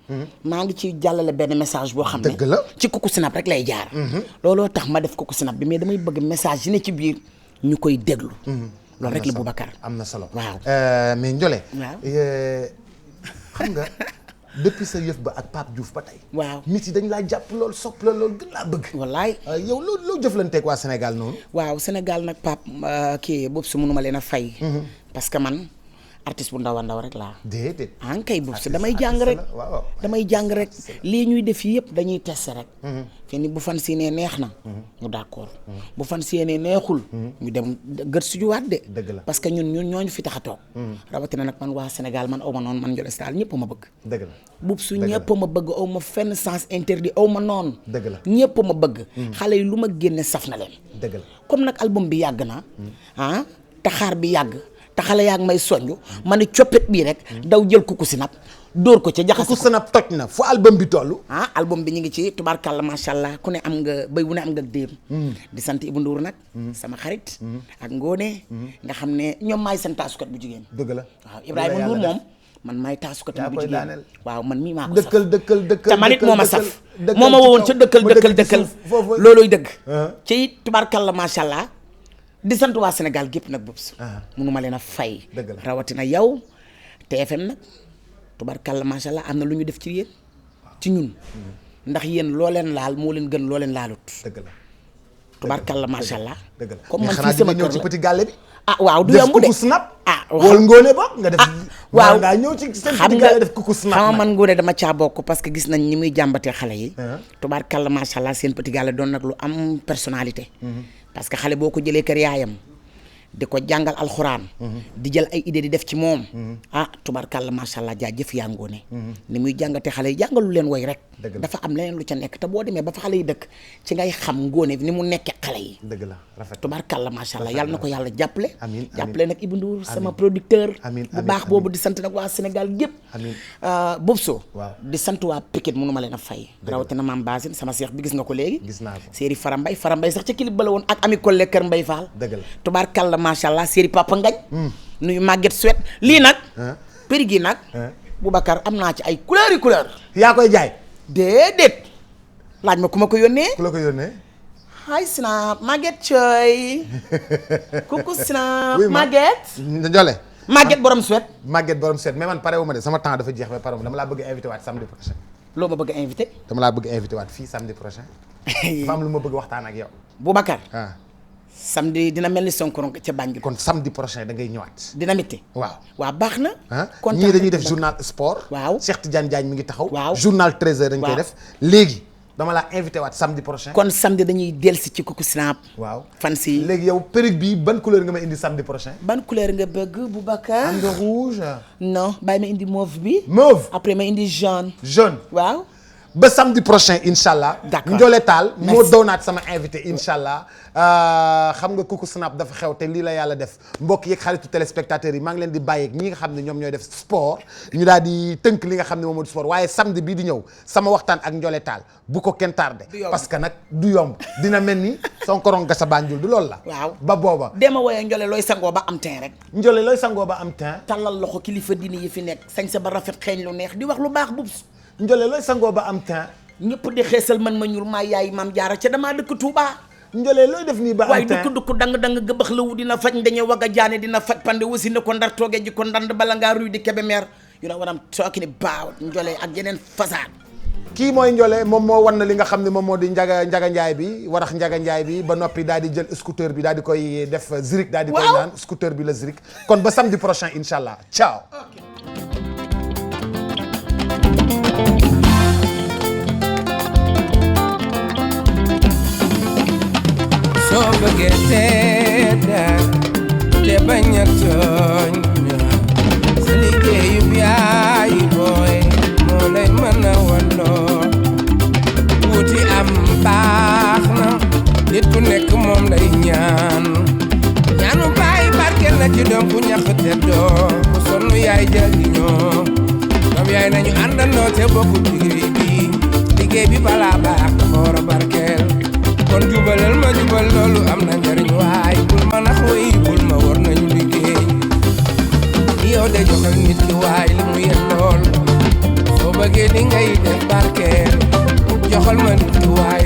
maa ngi ci jàllale benn message boo xam ne dëgg la ci Coucou Snap rek lay jaar looloo tax ma def Coucou Snap bi mais damay bëgg message yi ne ci biir ñu koy déglu loolu rek la Boubacar am na solo waaw mais Ndiolé waaw xam nga depuis sa yëf ba ak Pape Diouf ba tey waaw nit yi dañ laa jàpp lool sopp la lool gën laa bëgg wallaay yow loo jëflanteeg waa Sénégal noonu waaw Sénégal nag Pape kii boobu su mënuma leen a fay parce que man artiste bu ndaw a ndaw rek laa déedéet kay boobu si damay jàng rek damay jàng rek lii ñuy def yëpp dañuy tester rek fii ni bu fan si nee neex na ñu d'accord bu fan si nee neexul ñu dem gët sujuwaat de dëgg la parce que ñun ñooñu fi tax a toog rawatina nag man waa Sénégal man aw ma noonu man Ndiolé Sall ñëpp ma bëgg dëgg la boobu su ñëpp ma bëgg aw ma fenn sens interdit aw ma noonu dëgg la ñëpp ma bëgg xale yi lu ma génne saf na leen dëgg la comme nag album bi yàgg na taxaar bi yàgg te xale yaa ngi may soññ ma ne coppet bii rek daw jël Coucou Snap dóor ko ca jaxase Coucou Snap toj na fu album bi toll album bi ñu ngi ci tubaarkàlla macha allah ku ne am nga béy bu ne am nga déem di sant Ibou Ndour nag sama xarit ak Ngone nga xam ne ñoom maay seen taasukat bu jigéen dëgg la waaw Ibrahima Ndour moom man maay taasukat bu jigéen waaw man mii maa ko saf dëkkal te man it moo ma saf moo ma wowoon ca dëkkal looloy dëgg ci it tubaarkàlla macha allah di sant waa Sénégal gépp nag boobu munuma leen a fay rawatina yow TFM nag tubarkalla macha allah am na lu ñu def ci yéen ci ñun ndax yéen loo leen laal moo leen gën loo leen laalut dëgg la tubarkalla macha allah dëgg la comme man fii sama kër ñëw ci petit gàlle bi waaw du yomb de Coucou Snap wol Ngone ba nga def waaw ngaa ñëw ci seen petit gàlle def Coucou Snap xam man Ngone dama caa bokk parce que gis nañ ñi muy jàmbatee xale yi tubarkalla macha allah seen petit gàlle doon nag lu am personnalité parce que xale boo ko jëlee kër yaayam di ko jàngal alxuraan di jël ay idée di def ci moom tubarkalla macha allah jaajëf yaa Ngone ni muy jàngate xale yi jàngalu leen woy rek dafa am leneen lu ca nekk te boo demee ba fa xale yi dëkk ci ngay xam Ngone ni mu nekkee xale yi dëgg la rafet tubarkalla macha allah yàlla na ko yàlla jàppale jàppale nag Ibou Ndour sama producteur bu baax boobu di sant nag waa Sénégal gépp boobu soo di sant waa Pikine mënuma leen a fay rawatina maam Basine sama seex bi gis nga ko léegi gis naa ko séeri Farambay sax ca clip ba la woon ak Ami Collé Kër Mbay Fall dëgg la tubarkalla macha allah séeri Papa Ngañ nuyu Maguette Suet lii nag péri gi nag Boubacar am naa ci ay couleur yaa koy jaay déedéet laaj ma ku ma ko yónnee ku la ko yónnee Hi Snap Maguette Coy Coucou Snap Maguette Maguette borom Suet mais man pare wu ma de sama temps dafa jeex ba pare dama laa bëgg invité waat samedi prochain loo ma bëgg invité dama laa bëgg invité waat fii samedi prochain dafa am lu ma bëgg waxtaan ak yow Boubacar samedi dina mel ni Sonko ca Banjul kon samedi prochain da ngay ñëwaat dina métti waaw baax na ñii dañuy def journal sport waaw Cheikh Tidiane Diagne mi ngi taxaw waaw journal 13h dañ koy def léegi dama laa invité waat samedi prochain kon samedi dañuy dellusi ci Coucou Snap waaw fan si léegi yow perruque bi ban couleur nga ma indi samedi prochain ban couleur nga bëgg Boubacar am nga rouge non bàyyi ma indi mauve bi après ma indi jaune waaw ba samedi prochain incha allah. d'accord Ndiolé Tall moo doonaat sama invité incha allah xam nga Coucou Snap dafa xew te lii la yàlla def mbokk yeeg xaritu téléspectateurs yi maa ngi leen di bàyyeeg ñi nga xam ne ñoom ñooy def sport ñu daal di tënk li nga xam ne moom moo di sport waaye samedi bii di ñëw sama waxtaan ak Ndiolé Tall bu ko kenn tardé. parce que nag du yomb dina mel ni Sonkorong Gassa Banjul du loolu la. waaw ba booba. dema wooyee Ndiolé looy sangoo ba am teint rek. Ndiolé looy sangoo ba am teint. tallal loxo kilifa diini yi fi nekk sañ sa ba rafet xeeñ lu neex di wax lu baax bubs. Ndiolé looy sangoo ba am teint. ñëpp di xeesal man ma ñuul maa yaay maam jaara ca damaa dëkk Touba. Ndiolé looy def nii ba am teint waaye dukk dang gëbax la wu dina faj ndañe wagga jaane dina faj pande wasi ne ko ndar tooge ji ko ndand bala ngaa ruy di Kébémer you know what I'm talking about Ndiolé ak yeneen façade. kii mooy Ndiolé moom moo wan na li nga xam ne moom moo di njaga njaay bi warax njaga njaay bi ba noppi daal di jël scooter bi daal di koy def zirik daal di koy naan scooter bi la zirik kon ba samedi prochain incha allah ciao. soo bëggee te bañ a tooñ yaay booy moo lay mën a walloo wuti am baax na nit ku nekk moom lay ñaan ñaanu baay barkeel na ci doom ku ñàkk te doo ku sonn yaay jëriñoo doom yaay nañu àndandoo te bokku liggéey bi balaa baax dafa war a barkeel kon jubalal ma jubal loolu am na njariñ waay bul ma nax way bul ma war nañu liggéey yow de joxal nit ki waay li mu yet lool soo bëggee di ngay def barkeel joxal ma nit ki waay